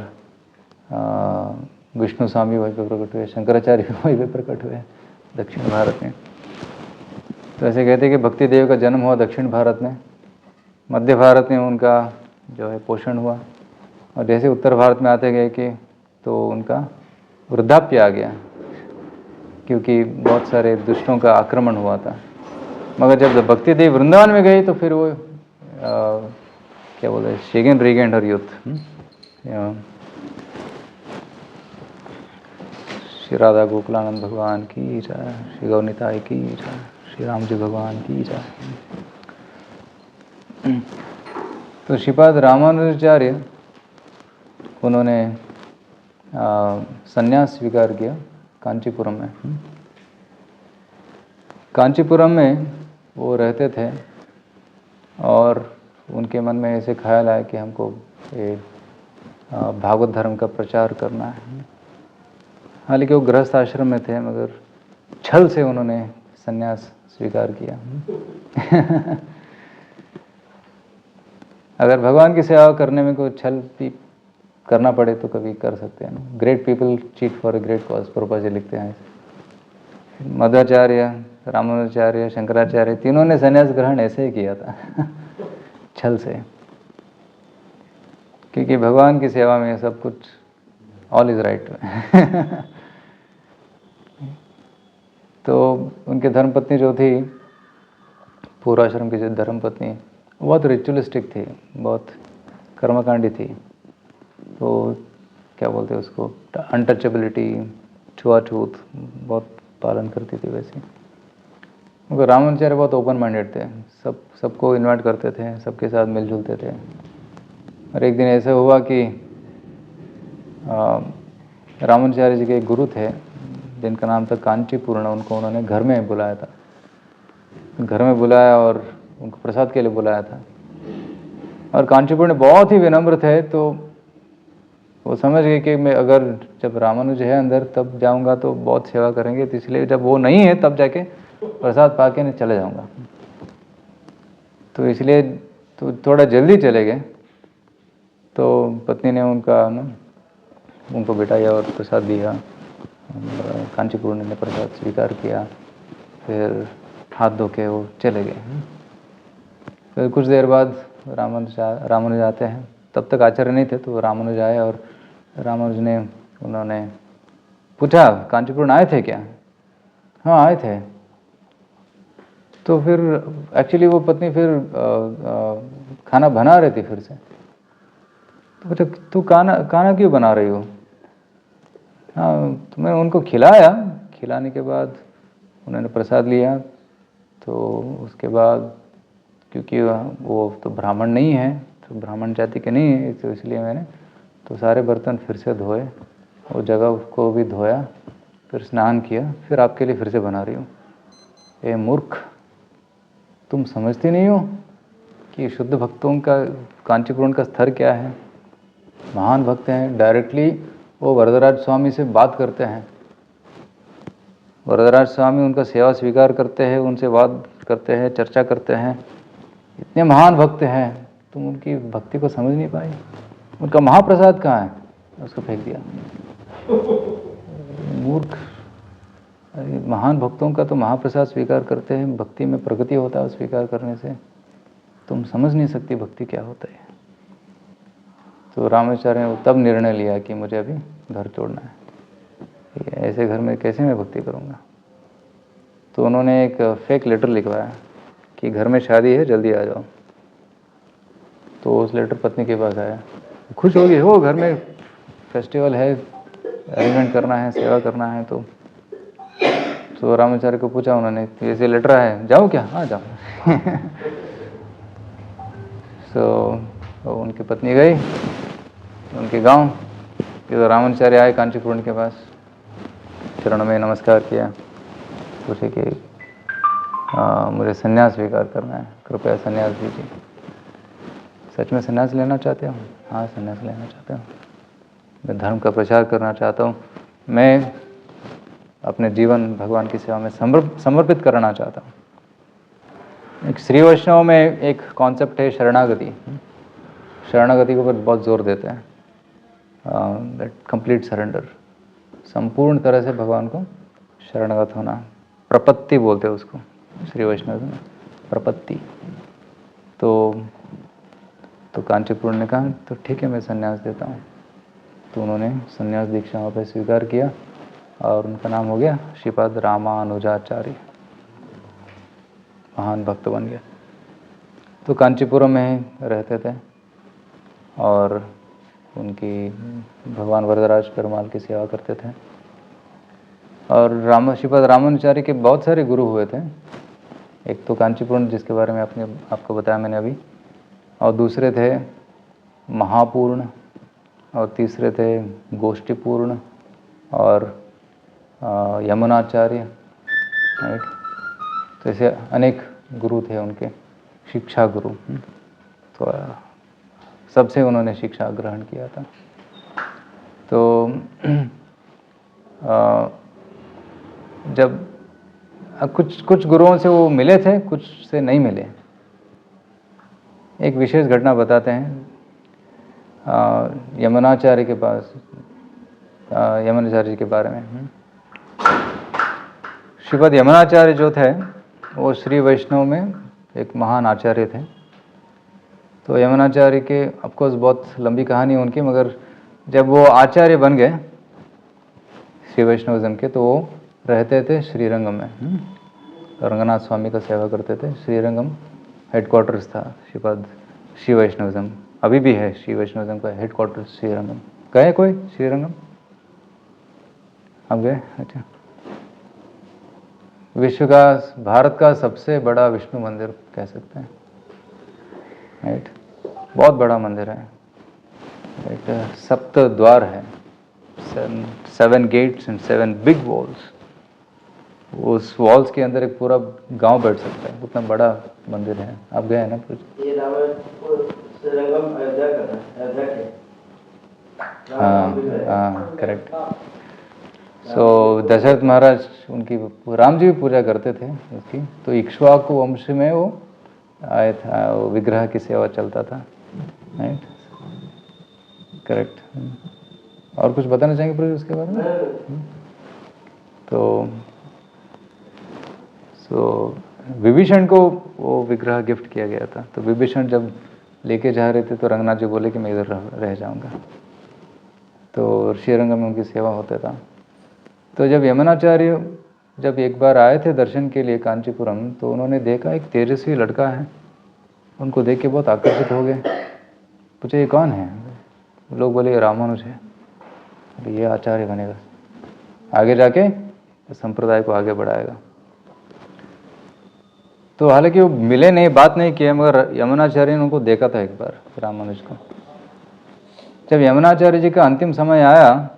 विष्णु स्वामी वहीं पे प्रकट हुए, शंकराचार्य भी वहीं पे प्रकट हुए दक्षिण भारत में। तो ऐसे कहते हैं कि भक्ति देव का जन्म हुआ दक्षिण भारत में, मध्य भारत में उनका जो है पोषण हुआ, और जैसे उत्तर भारत में आते गए कि तो उनका वृद्धाप्य आ गया, क्योंकि बहुत सारे दुष्टों का आक्रमण हुआ था। मगर जब भक्ति देव वृंदावन में गई तो फिर वो क्या बोलते हैं, शेगेन रीगेंड हर यूथ। श्री राधा गोकुलानंद भगवान की जय, श्री गौरनिताई की जय, श्री राम जी भगवान की जय। तो श्रीपाद रामानुजाचार्य उन्होंने संन्यास स्वीकार किया कांचीपुरम में। कांचीपुरम में वो रहते थे, और उनके मन में ऐसे ख्याल आया कि हमको ये भागवत धर्म का प्रचार करना है। हालांकि वो गृहस्थ आश्रम में थे, मगर छल से उन्होंने संन्यास स्वीकार किया। अगर भगवान की सेवा करने में कोई छल भी करना पड़े तो कभी कर सकते हैं। Great people cheat for a great cause, Prabhupada ji लिखते हैं। मध्वाचार्य, रामानुजाचार्य, शंकराचार्य, तीनों ने संन्यास ग्रहण ऐसे ही किया था छल से, क्योंकि भगवान की सेवा में सब कुछ ऑल इज राइट। तो उनके धर्मपत्नी जो थी, पूर्वाश्रम की जो धर्मपत्नी, बहुत रिचुअलिस्टिक थी, बहुत कर्मकांडी थी। तो क्या बोलते हैं उसको, अनटचेबिलिटी, छुआछूत बहुत पालन करती थी वैसे। मगर रामानुजाचार्य बहुत ओपन माइंडेड थे, सबको इनवाइट करते थे, सबके साथ मिलजुलते थे। और एक दिन ऐसा हुआ कि रामानुजाचार्य जी के एक गुरु थे जिनका नाम था कांचीपूर्ण। उनको उन्होंने घर में बुलाया था, घर में बुलाया और उनको प्रसाद के लिए बुलाया था। और कांचीपूर्ण बहुत ही विनम्र थे, तो वो समझ गए कि मैं अगर जब रामानुज है अंदर तब जाऊंगा तो बहुत सेवा करेंगे, तो इसलिए जब वो नहीं है तब जाके प्रसाद पा के चले जाऊंगा। तो इसलिए तो थोड़ा जल्दी चले गए। तो पत्नी ने उनको बिठाया और प्रसाद दिया। कांचीपूर्ण ने प्रसाद स्वीकार किया, फिर हाथ धो के वो चले गए। फिर कुछ देर बाद रामानुज आते हैं। तब तक आचार्य नहीं थे, तो रामानुज आए और रामानुज ने उन्होंने पूछा, कांचीपूर्ण आए थे क्या? हाँ आए थे। तो फिर एक्चुअली वो पत्नी फिर खाना बना रही थी फिर से। तो बोले तू खाना खाना क्यों बना रही हो? हाँ, तो मैं उनको खिलाया। खिलाने के बाद उन्होंने प्रसाद लिया। तो उसके बाद क्योंकि वो तो ब्राह्मण नहीं है, तो ब्राह्मण जाति के नहीं है, तो इसलिए मैंने तो सारे बर्तन फिर से धोए, वो जगह को भी धोया, फिर स्नान किया, फिर आपके लिए फिर से बना रही हूँ। ए मूर्ख, तुम समझते नहीं हो कि शुद्ध भक्तों का कांचीपुरण का स्तर क्या है? महान भक्त हैं, डायरेक्टली वो वरदराज स्वामी से बात करते हैं। वरदराज स्वामी उनका सेवा स्वीकार करते हैं, उनसे बात करते हैं, चर्चा करते हैं। इतने महान भक्त हैं, तुम उनकी भक्ति को समझ नहीं पाए। उनका महाप्रसाद कहाँ है? उसको फेंक दिया। मूर्ख, महान भक्तों का तो महाप्रसाद स्वीकार करते हैं, भक्ति में प्रगति होता है स्वीकार करने से। तुम समझ नहीं सकती भक्ति क्या होता है। तो रामाचार्य ने तब निर्णय लिया कि मुझे अभी घर छोड़ना है, ऐसे घर में कैसे मैं भक्ति करूँगा। तो उन्होंने एक फेक लेटर लिखवाया कि घर में शादी है, जल्दी आ जाओ। तो उस लेटर पत्नी के पास आया, खुश हो गई, हो घर में फेस्टिवल है, अरेंजमेंट करना है, सेवा करना है। तो रामाचार्य को पूछा उन्होंने, ऐसे लेटर है, जाओ क्या? हाँ जाओ। तो उनकी पत्नी गई उनके गांव। तो रामाचार्य आए कांचीपुरण के पास, चरणों में नमस्कार किया, पूछे कि मुझे संन्यास स्वीकार करना है, कृपया संन्यास दीजिए। सच में संन्यास लेना चाहते हो? हाँ, संन्यास लेना चाहते हो। मैं धर्म का प्रचार करना चाहता हूँ, मैं अपने जीवन भगवान की सेवा में समर्पित करना चाहता हूँ। एक श्री वैष्णव में एक कॉन्सेप्ट है शरणागति। शरणागति के ऊपर बहुत जोर देते हैं, दैट कंप्लीट सरेंडर, संपूर्ण तरह से भगवान को शरणागत होना। प्रपत्ति बोलते हैं उसको श्री वैष्णव में, प्रपत्ति। तो कांचीपुरण ने कहा तो ठीक है, मैं संन्यास देता हूँ। तो उन्होंने संन्यास दीक्षा वहाँ पर स्वीकार किया और उनका नाम हो गया श्रीपाद रामानुजाचार्य, महान भक्त बन गया। तो कांचीपुरम में रहते थे और उनकी भगवान वरदराज पेरुमाल की सेवा करते थे। और श्रीपाद रामानुजाचार्य के बहुत सारे गुरु हुए थे। एक तो कांचीपुरम जिसके बारे में आपको बताया मैंने अभी, और दूसरे थे महापूर्ण, और तीसरे थे गोष्ठीपूर्ण और यमुनाचार्य, राइट। तो ऐसे अनेक गुरु थे उनके, शिक्षा गुरु। तो सबसे उन्होंने शिक्षा ग्रहण किया था। तो जब कुछ गुरुओं से वो मिले थे, कुछ से नहीं मिले। एक विशेष घटना बताते हैं। यमुनाचार्य के पास, यमुनाचार्य जी के बारे में, श्रीपद यमुनाचार्य जो थे वो श्री वैष्णव में एक महान आचार्य थे। तो यमुनाचार्य के ऑफकोर्स बहुत लंबी कहानी है उनकी, मगर जब वो आचार्य बन गए श्री वैष्णविज्म के, तो वो रहते थे श्रीरंगम में, रंगनाथ स्वामी का सेवा करते थे। श्रीरंगम हेडक्वार्टर्स था श्रीपद श्री वैष्णविज्म, अभी भी है श्री वैष्णविज्म का हेडक्वार्टर्स श्रीरंगम। गए कोई श्रीरंगम? आप गए? अच्छा। विश्व का, भारत का सबसे बड़ा विष्णु मंदिर कह सकते हैं, राइट। बहुत बड़ा मंदिर है, राइट। 7 द्वार है, 7 गेट्स एंड 7 बिग वॉल्स। उस वॉल्स के अंदर एक पूरा गांव बैठ सकता है, उतना बड़ा मंदिर है। आप गए हैं ना? ये श्रीरंगम अयोध्या का है, अयोध्या के। हाँ, करेक्ट। सो दशरथ महाराज उनकी, राम जी भी पूजा करते थे उसकी। तो इक्ष्वाकु वंश में वो आया था, वो विग्रह की सेवा चलता था, राइट, करेक्ट। और कुछ बताना चाहेंगे प्रभु उसके बारे में? तो विभीषण को वो विग्रह गिफ्ट किया गया था। तो विभीषण जब लेके जा रहे थे तो रंगनाथ जी बोले कि मैं इधर रह जाऊंगा। तो श्रीरंगम में उनकी सेवा होता था। तो जब यमुनाचार्य जब एक बार आए थे दर्शन के लिए कांचीपुरम, तो उन्होंने देखा एक तेजस्वी लड़का है, उनको देख के बहुत आकर्षित हो गए। पूछे ये कौन है? लोग बोले ये रामानुज है। ये आचार्य बनेगा, आगे जाके संप्रदाय को आगे बढ़ाएगा। तो हालांकि वो मिले नहीं, बात नहीं किए, मगर यमुनाचार्य ने उनको देखा था एक बार, रामानुज को। जब यमुनाचार्य जी का अंतिम समय आया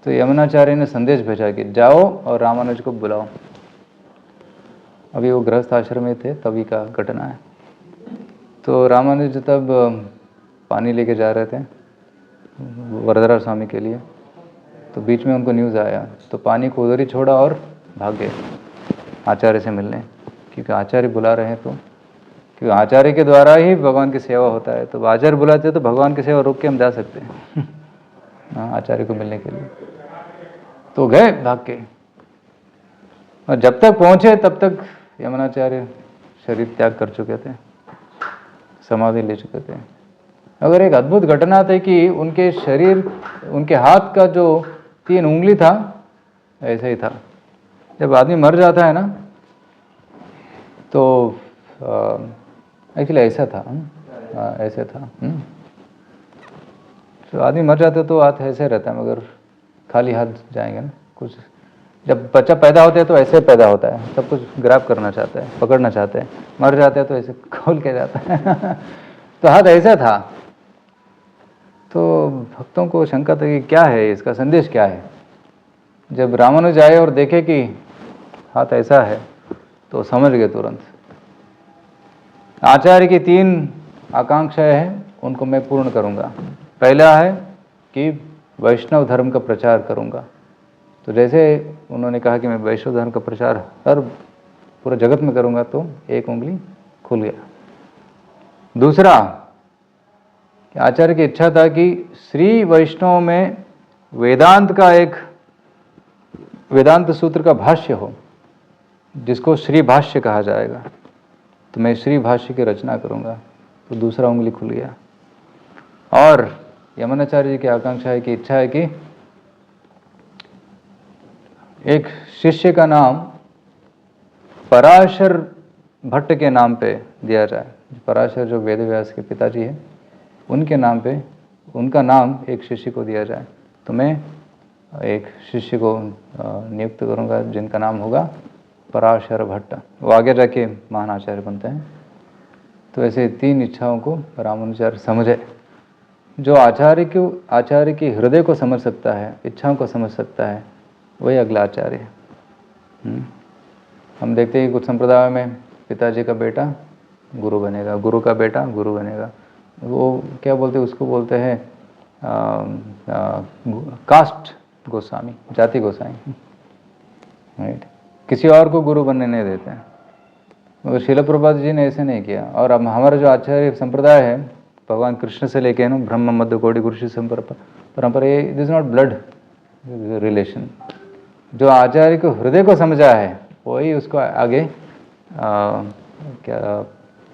तो यमुनाचार्य ने संदेश भेजा कि जाओ और रामानुज को बुलाओ। अभी वो गृहस्थ आश्रम में थे, तभी का घटना है। तो रामानुज तब पानी लेके जा रहे थे वरदरा स्वामी के लिए, तो बीच में उनको न्यूज़ आया, तो पानी को उधर ही छोड़ा और भाग गए आचार्य से मिलने, क्योंकि आचार्य बुला रहे हैं। तो क्योंकि आचार्य के द्वारा ही भगवान की सेवा होता है, तो आचार्य बुलाते तो भगवान की सेवा रोक के हम जा सकते हैं हाँ, आचार्य को मिलने के लिए। तो गए भाग के, और जब तक पहुंचे तब तक यमुनाचार्य शरीर त्याग कर चुके थे, समाधि ले चुके थे। अगर एक अद्भुत घटना थी कि उनके शरीर, उनके हाथ का जो 3 उंगली था ऐसा ही था। जब आदमी मर जाता है ना, तो एक्चुअली ऐसा था, ऐसे था। तो आदमी मर जाते तो हाथ ऐसे रहता है, मगर खाली हाथ जाएंगे ना। कुछ जब बच्चा पैदा होता है तो ऐसे पैदा होता है, सब कुछ ग्रैब करना चाहता है, पकड़ना चाहता है। मर जाता है तो ऐसे खोल के जाता है तो हाथ ऐसा था। तो भक्तों को शंका था कि क्या है, इसका संदेश क्या है। जब रामानुज आए और देखे कि हाथ ऐसा है, तो समझ गए तुरंत। आचार्य की 3 आकांक्षाएं हैं, उनको मैं पूर्ण करूंगा। पहला है कि वैष्णव धर्म का प्रचार करूंगा। तो जैसे उन्होंने कहा कि मैं वैष्णव धर्म का प्रचार हर पूरे जगत में करूंगा, तो 1 उंगली खुल गया। दूसरा, आचार्य की इच्छा था कि श्री वैष्णव में वेदांत का एक वेदांत सूत्र का भाष्य हो, जिसको श्री भाष्य कहा जाएगा। तो मैं श्री भाष्य की रचना करूंगा, तो दूसरा उंगली खुल गया। और यमुनाचार्य जी की आकांक्षा है कि इच्छा है कि एक शिष्य का नाम पराशर भट्ट के नाम पे दिया जाए। पराशर जो वेद व्यास के पिताजी हैं, उनके नाम पे उनका नाम एक शिष्य को दिया जाए। तो मैं एक शिष्य को नियुक्त करूंगा जिनका नाम होगा पराशर भट्ट। वो आगे जाके महान आचार्य बनते हैं। तो ऐसे 3 इच्छाओं को रामानुजाचार्य समझे। जो आचार्य के हृदय को समझ सकता है, इच्छाओं को समझ सकता है, वही अगला आचार्य है। हम देखते हैं कुछ संप्रदाय में पिताजी का बेटा गुरु बनेगा, गुरु का बेटा गुरु बनेगा। वो क्या बोलते हैं, उसको बोलते हैं कास्ट गोस्वामी, जाति गोसाई, राइट। किसी और को गुरु बनने नहीं देते हैं, मगर श्रील प्रभुपाद जी ने ऐसे नहीं किया। और अब हमारा जो आचार्य संप्रदाय है, भगवान कृष्ण से लेके ना ब्रह्म मध्य कोटि गुरु शिष्य परंपरा, ये it is not blood relation. जो आचार्य को हृदय को समझा है, वही उसको आगे क्या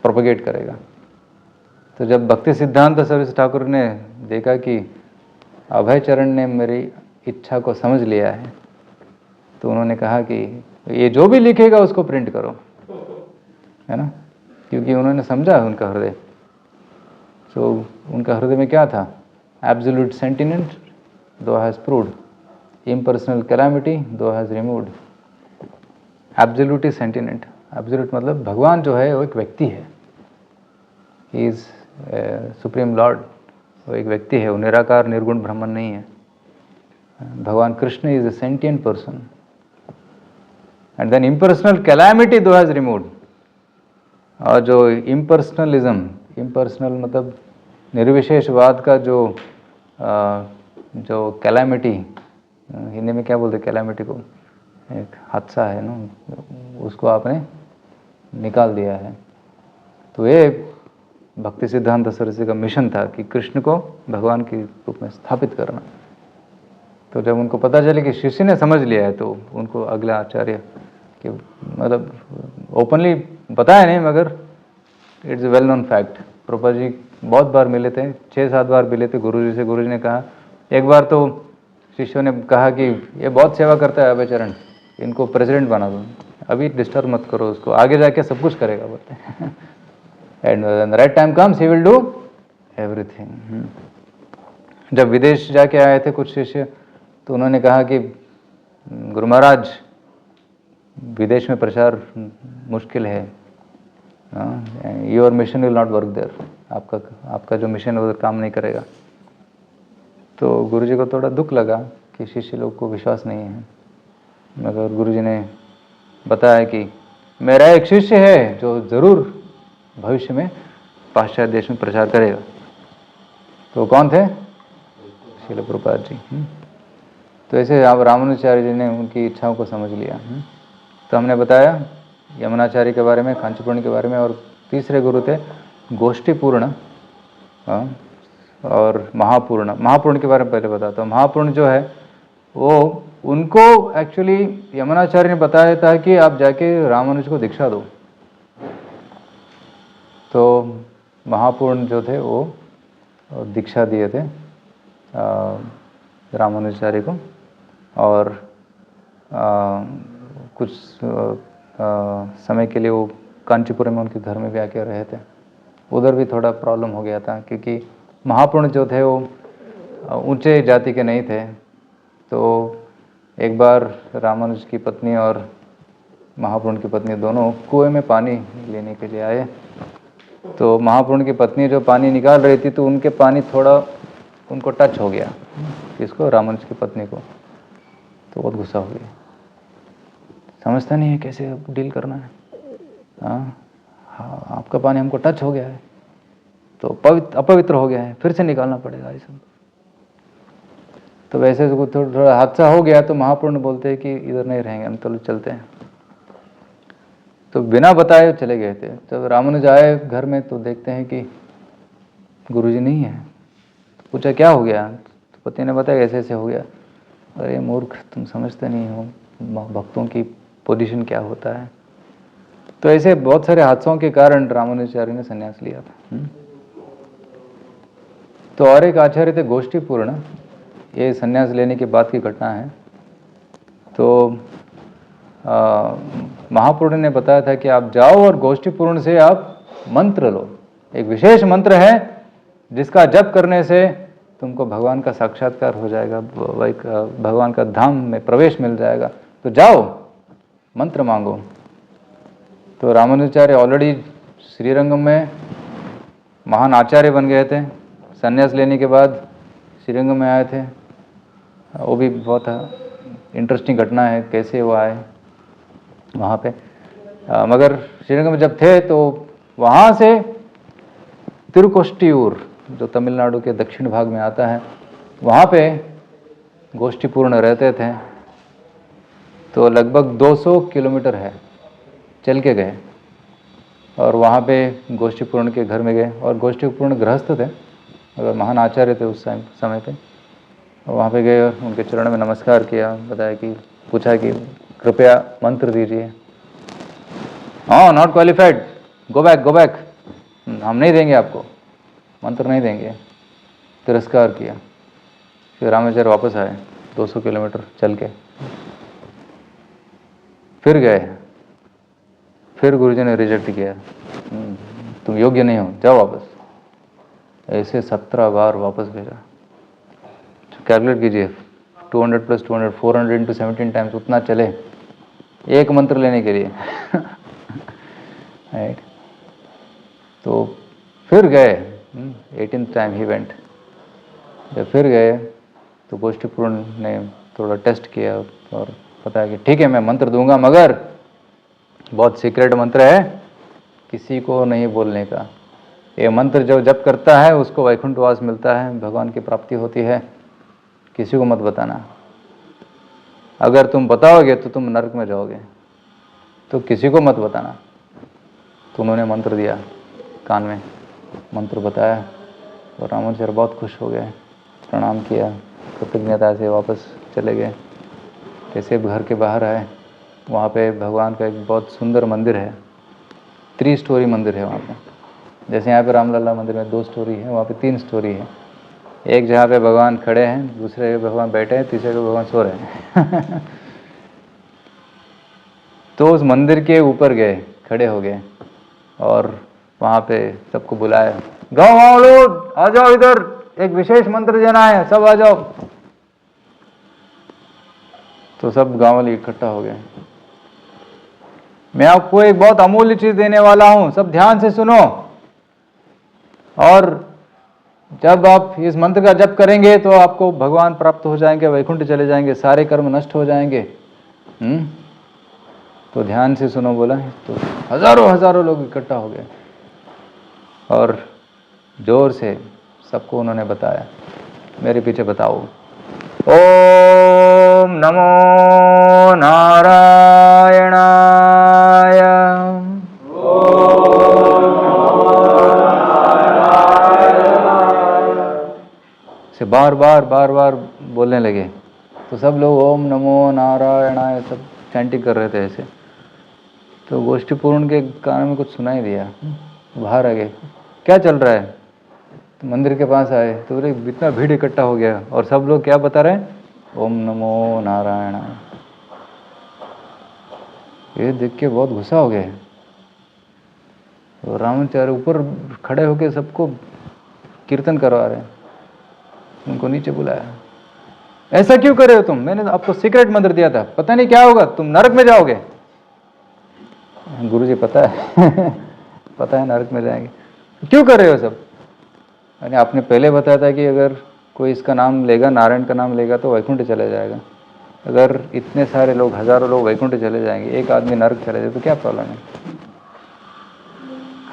प्रोपगेट करेगा। तो जब भक्ति सिद्धांत सरस्वती ठाकुर ने देखा कि अभय चरण ने मेरी इच्छा को समझ लिया है, तो उन्होंने कहा कि ये जो भी लिखेगा उसको प्रिंट करो, है ना, क्योंकि उन्होंने समझा उनका हृदय। तो उनका हृदय में क्या था? एब्सोल्यूट सेंटिमेंट दो has proved, impersonal calamity though has removed. Absolute is sentiment. Absolute मतलब भगवान जो है वो एक व्यक्ति है, ही इज सुप्रीम लॉर्ड। वो एक व्यक्ति है, वो निराकार निर्गुण ब्रह्मन नहीं है। Bhagwan Krishna is a sentient person. And then impersonal calamity though has removed. और जो इम्पर्सनलिज्म, इम्पर्सनल मतलब निर्विशेषवाद का जो कैलामिटी, हिंदी में क्या बोलते हैं कैलामिटी को, एक हादसा है ना, उसको आपने निकाल दिया है। तो ये भक्ति सिद्धांत सरस्वती का मिशन था कि कृष्ण को भगवान के रूप में स्थापित करना। तो जब उनको पता चले कि शिष्य ने समझ लिया है, तो उनको अगला आचार्य कि मतलब ओपनली बताया नहीं, मगर it's a well known fact. Prabhupada ji बहुत बार मिले थे, 6-7 बार मिले थे गुरुजी से। गुरुजी ने कहा, एक बार तो शिष्यों ने कहा कि ये बहुत सेवा करता है अभय चरण, इनको प्रेसिडेंट बना दो, अभी डिस्टर्ब मत करो उसको, आगे जाके सब कुछ करेगा बोलते हैं। And the right time comes he will do everything. जब विदेश जाके आए थे कुछ शिष्य, तो उन्होंने कहा कि गुरु महाराज विदेश में प्रचार मुश्किल है, your mission will not work there, आपका जो मिशन है वो काम नहीं करेगा। तो गुरुजी को थोड़ा दुख लगा कि शिष्य लोग को विश्वास नहीं है, मगर गुरुजी ने बताया कि मेरा एक शिष्य है जो ज़रूर भविष्य में पाश्चात्य देश में प्रचार करेगा। तो कौन थे? श्रील प्रभुपाद जी। तो ऐसे आप रामानुजाचार्य जी ने उनकी इच्छाओं को समझ लिया। तो हमने बताया यमुनाचार्य के बारे में, कांचीपूर्ण के बारे में, और तीसरे गुरु थे गोष्ठीपूर्ण और महापूर्ण। महापूर्ण के बारे में पहले बताता हूँ। महापूर्ण जो है वो उनको एक्चुअली यमुनाचार्य ने बताया था कि आप जाके रामानुज को दीक्षा दो। तो महापूर्ण जो थे वो दीक्षा दिए थे रामानुजाचार्य को, और कुछ समय के लिए वो कांचीपुरम में उनके घर में भी आके रहे थे। उधर भी थोड़ा प्रॉब्लम हो गया था क्योंकि महापूर्ण जो थे वो ऊंचे जाति के नहीं थे। तो एक बार रामानुज की पत्नी और महापूर्ण की पत्नी दोनों कुएं में पानी लेने के लिए आए। तो महापूर्ण की पत्नी जो पानी निकाल रही थी, तो उनके पानी थोड़ा उनको टच हो गया, किसको? रामानुज की पत्नी को। तो बहुत गुस्सा हो गया, समझता नहीं है कैसे डील करना है। हाँ, आपका पानी हमको टच हो गया है तो अपवित्र हो गया है, फिर से निकालना पड़ेगा ये सब। तो वैसे थोड़ा हादसा हो गया। तो महापूर्ण बोलते हैं कि इधर नहीं रहेंगे हम, तो चलते हैं। तो बिना बताए चले गए थे। जब रामानुज आए घर में तो देखते हैं कि गुरुजी नहीं है। तो पूछा क्या हो गया? तो पति ने बताया ऐसे ऐसे हो गया। अरे मूर्ख, तुम समझते नहीं हो भक्तों की पोजीशन क्या होता है। तो ऐसे बहुत सारे हादसों के कारण रामानुजाचार्य ने संन्यास लिया था। तो और एक आचार्य थे गोष्ठीपूर्ण, ये संन्यास लेने के बाद की घटना है। तो महापूर्ण ने बताया था कि आप जाओ और गोष्ठीपूर्ण से आप मंत्र लो, एक विशेष मंत्र है जिसका जप करने से तुमको भगवान का साक्षात्कार हो जाएगा, भगवान का धाम में प्रवेश मिल जाएगा, तो जाओ मंत्र मांगो। तो रामानुजाचार्य ऑलरेडी श्रीरंगम में महान आचार्य बन गए थे, संन्यास लेने के बाद श्रीरंगम में आए थे। वो भी बहुत इंटरेस्टिंग घटना है कैसे वो आए वहाँ पे। मगर श्रीरंगम में जब थे तो वहाँ से तिरुकोष्टियूर, जो तमिलनाडु के दक्षिण भाग में आता है, वहाँ पे गोष्ठीपूर्ण रहते थे। तो लगभग 200 किलोमीटर है, चल के गए और वहाँ पे गोष्ठीपूर्ण के घर में गए। और गोष्ठीपूर्ण गृहस्थ थे, अगर महान आचार्य थे उस समय पे। वहाँ पे गए और उनके चरण में नमस्कार किया, बताया कि पूछा कि कृपया मंत्र दीजिए। हाँ, not qualified, go back go back, हम नहीं देंगे आपको, मंत्र नहीं देंगे। तिरस्कार किया। फिर रामाचार्य वापस आए 200 किलोमीटर चल के, फिर गए, फिर गुरुजी ने रिजेक्ट किया, तुम योग्य नहीं हो, जाओ वापस। ऐसे 17 बार वापस भेजा। कैलकुलेट कीजिए, 200 + 200, 400 × 17 टाइम्स, उतना चले एक मंत्र लेने के लिए। राइट। तो फिर गए, 18th टाइम ही वेंट। जब फिर गए तो गोष्ठीपूर्ण ने थोड़ा टेस्ट किया और बताया कि ठीक है मैं मंत्र दूंगा, मगर बहुत सीक्रेट मंत्र है, किसी को नहीं बोलने का। ये मंत्र जो जप करता है उसको वैकुंठवास मिलता है, भगवान की प्राप्ति होती है, किसी को मत बताना। अगर तुम बताओगे तो तुम नरक में जाओगे, तो किसी को मत बताना। तो उन्होंने मंत्र दिया, कान में मंत्र बताया और रामाचार्य बहुत खुश हो गए, प्रणाम किया, कृतज्ञता से वापस चले गए। कैसे घर के बाहर आए, वहाँ पे भगवान का एक बहुत सुंदर मंदिर है, 3 स्टोरी मंदिर है वहाँ पे। जैसे यहाँ पे रामलला मंदिर में 2 स्टोरी है, वहाँ पे 3 स्टोरी है। एक जहाँ पे भगवान खड़े हैं, दूसरे भगवान बैठे हैं, तीसरे पे भगवान सो रहे हैं। तो उस मंदिर के ऊपर गए, खड़े हो गए और वहाँ पे सबको बुलाया, गाँव लोग आ जाओ, इधर एक विशेष मंत्र देना है, सब आ जाओ। तो सब गाँव वाले इकट्ठा हो गए। मैं आपको एक बहुत अमूल्य चीज देने वाला हूं, सब ध्यान से सुनो। और जब आप इस मंत्र का जप करेंगे तो आपको भगवान प्राप्त हो जाएंगे, वैकुंठ चले जाएंगे, सारे कर्म नष्ट हो जाएंगे। तो ध्यान से सुनो बोला। तो हजारों हजारों लोग इकट्ठा हो गए और जोर से सबको उन्होंने बताया, मेरे पीछे बताओ, ओम नमो नारायणाय। से बार बार बोलने लगे। तो सब लोग ओम नमो नारायणाय सब चैंटिंग कर रहे थे ऐसे। तो गोष्ठी पूर्ण के कान में कुछ सुनाई दिया, बाहर आ गए, क्या चल रहा है? तो मंदिर के पास आए तो बोले इतना भीड़ इकट्ठा हो गया और सब लोग क्या बता रहे हैं, ओम नमो नारायणाय। ये देख के बहुत गुस्सा हो गए। तो रामाचार्य ऊपर खड़े होके सबको कीर्तन करवा रहे हैं। उनको नीचे बुलाया, ऐसा क्यों कर रहे हो तुम? मैंने आपको सीक्रेट मंत्र दिया था, पता नहीं क्या होगा, तुम नरक में जाओगे। गुरुजी पता है पता है नरक में जाएंगे, क्यों कर रहे हो सब? यानी आपने पहले बताया था कि अगर कोई इसका नाम लेगा, नारायण का नाम लेगा तो वैकुंठ चले जाएगा। अगर इतने सारे लोग, हजारों लोग वैकुंठ चले जाएंगे, एक आदमी नरक चले जाए तो क्या प्रॉब्लम है?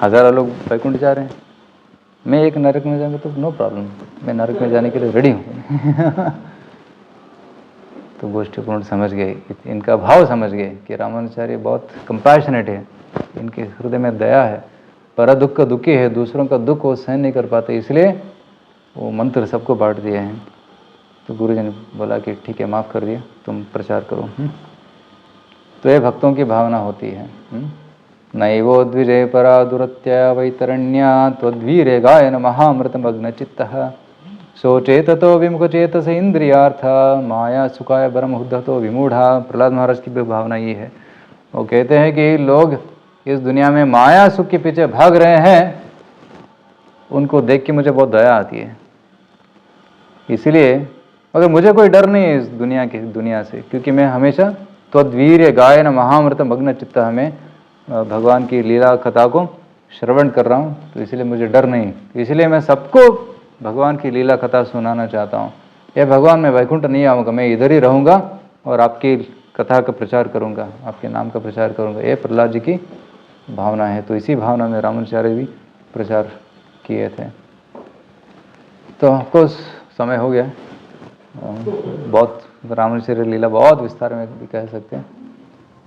हजारों लोग वैकुंठ जा रहे हैं, मैं एक नरक में जाऊंगा तो नो प्रॉब्लम, मैं नरक में जाने के लिए रेडी हूँ। तो गोष्ठी पूर्ण समझ गए, इनका भाव समझ गए कि रामानुचार्य बहुत कंपैशनेट है, इनके हृदय में दया है, पर दुख का दुखी है, दूसरों का दुख वो सहन नहीं कर पाते, इसलिए वो मंत्र सबको बांट दिए हैं। तो गुरुजी ने बोला कि ठीक है, माफ़ कर दिया, तुम प्रचार करो। तो ये भक्तों की भावना होती है। नैवो द्विजय परा दुरत्या वैतरण्या त्वद्वीरे गायन महामृतमग्न चित्तः सोचेततो विमुखचेतस इंद्रियार्थ माया सुखाय ब्रह्महुद्धतो विमूढ़ा। प्रहलाद महाराज की भी भावना ये है। वो कहते हैं कि लोग इस दुनिया में माया सुख के पीछे भाग रहे हैं, उनको देख के मुझे बहुत दया आती है। इसलिए मगर मुझे कोई डर नहीं है इस दुनिया से, क्योंकि मैं हमेशा त्वद्वीर्य गायन महामृत मग्न चित्त, हमें भगवान की लीला कथा को श्रवण कर रहा हूँ, तो इसलिए मुझे डर नहीं। इसलिए मैं सबको भगवान की लीला कथा सुनाना चाहता हूँ। ये भगवान, मैं वैकुंठ नहीं आऊँगा, मैं इधर ही रहूँगा और आपकी कथा का प्रचार करूँगा, आपके नाम का प्रचार करूँगा। ये प्रहलाद जी की भावना है। तो इसी भावना में रामानुचार्य भी प्रचार किए थे। तो आपको समय हो गया, बहुत रामानुचार्य लीला बहुत विस्तार में भी कह सकते हैं,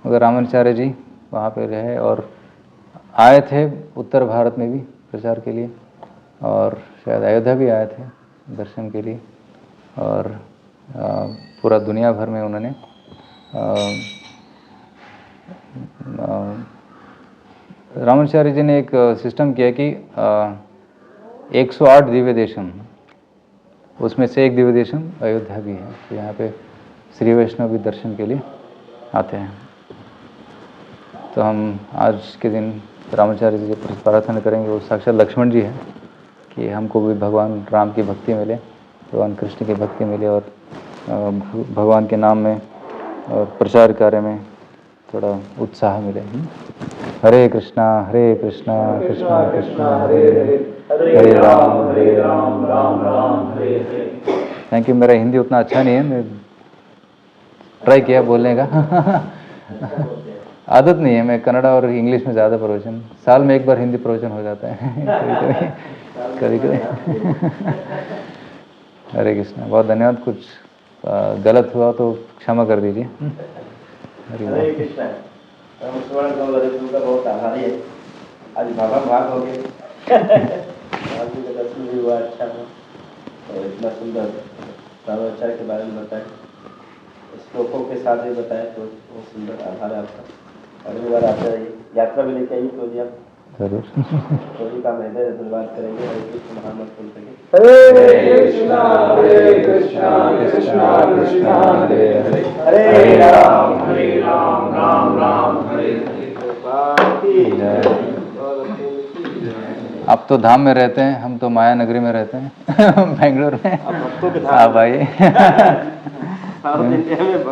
मगर रामानुचार्य जी वहाँ पे रहे और आए थे उत्तर भारत में भी प्रचार के लिए, और शायद अयोध्या भी आए थे दर्शन के लिए, और पूरा दुनिया भर में उन्होंने रामानुचार्य जी ने एक सिस्टम किया कि 108 दिव्य देशम, उसमें से एक दिव्य देशम अयोध्या भी है। तो यहाँ पे श्री वैष्णव भी दर्शन के लिए आते हैं। तो हम आज के दिन रामाचार्य जी से प्रार्थना करेंगे, वो साक्षात लक्ष्मण जी हैं, कि हमको भी भगवान राम की भक्ति मिले, भगवान कृष्ण की भक्ति मिले, और भगवान के नाम में और प्रचार कार्य में थोड़ा उत्साह मिले। हरे कृष्णा कृष्णा कृष्णा हरे हरे, हरे राम राम राम हरे हरे। Thank you. मेरा हिंदी उतना अच्छा नहीं है, मैं ट्राई किया बोलने का। आदत नहीं है, मैं कन्नड़ा और इंग्लिश में ज़्यादा प्रवचन, साल में एक बार हिंदी प्रवचन हो जाता है कभी कभी। हरे कृष्णा, बहुत धन्यवाद। कुछ गलत हुआ तो क्षमा कर दीजिए। हरे कृष्णा। हम स्वर्ण का बहुत आभारी है। आज बाबा भाग हो गए। आज भी दर्शन भी हुआ, अच्छा हुआ, और इतना सुंदर रामाचार्य के बारे में बताएं, श्लोकों के साथ भी बताएं, तो बहुत सुंदर। आभार है आपका। अगली बार आते रहिए, यात्रा भी लेके आइए तो आप जरूर। थोड़ी काम हृदय से बात करेंगे। हरे कृष्ण महामंत्र सुन सके। हरे कृष्णा कृष्णा कृष्णा हरे हरे, हरे राम राम राम हरे हरे। आप तो धाम में रहते हैं, हम तो माया नगरी में रहते हैं बेंगलोर में। भक्तों के धाम आप आइए। साउथ इंडिया में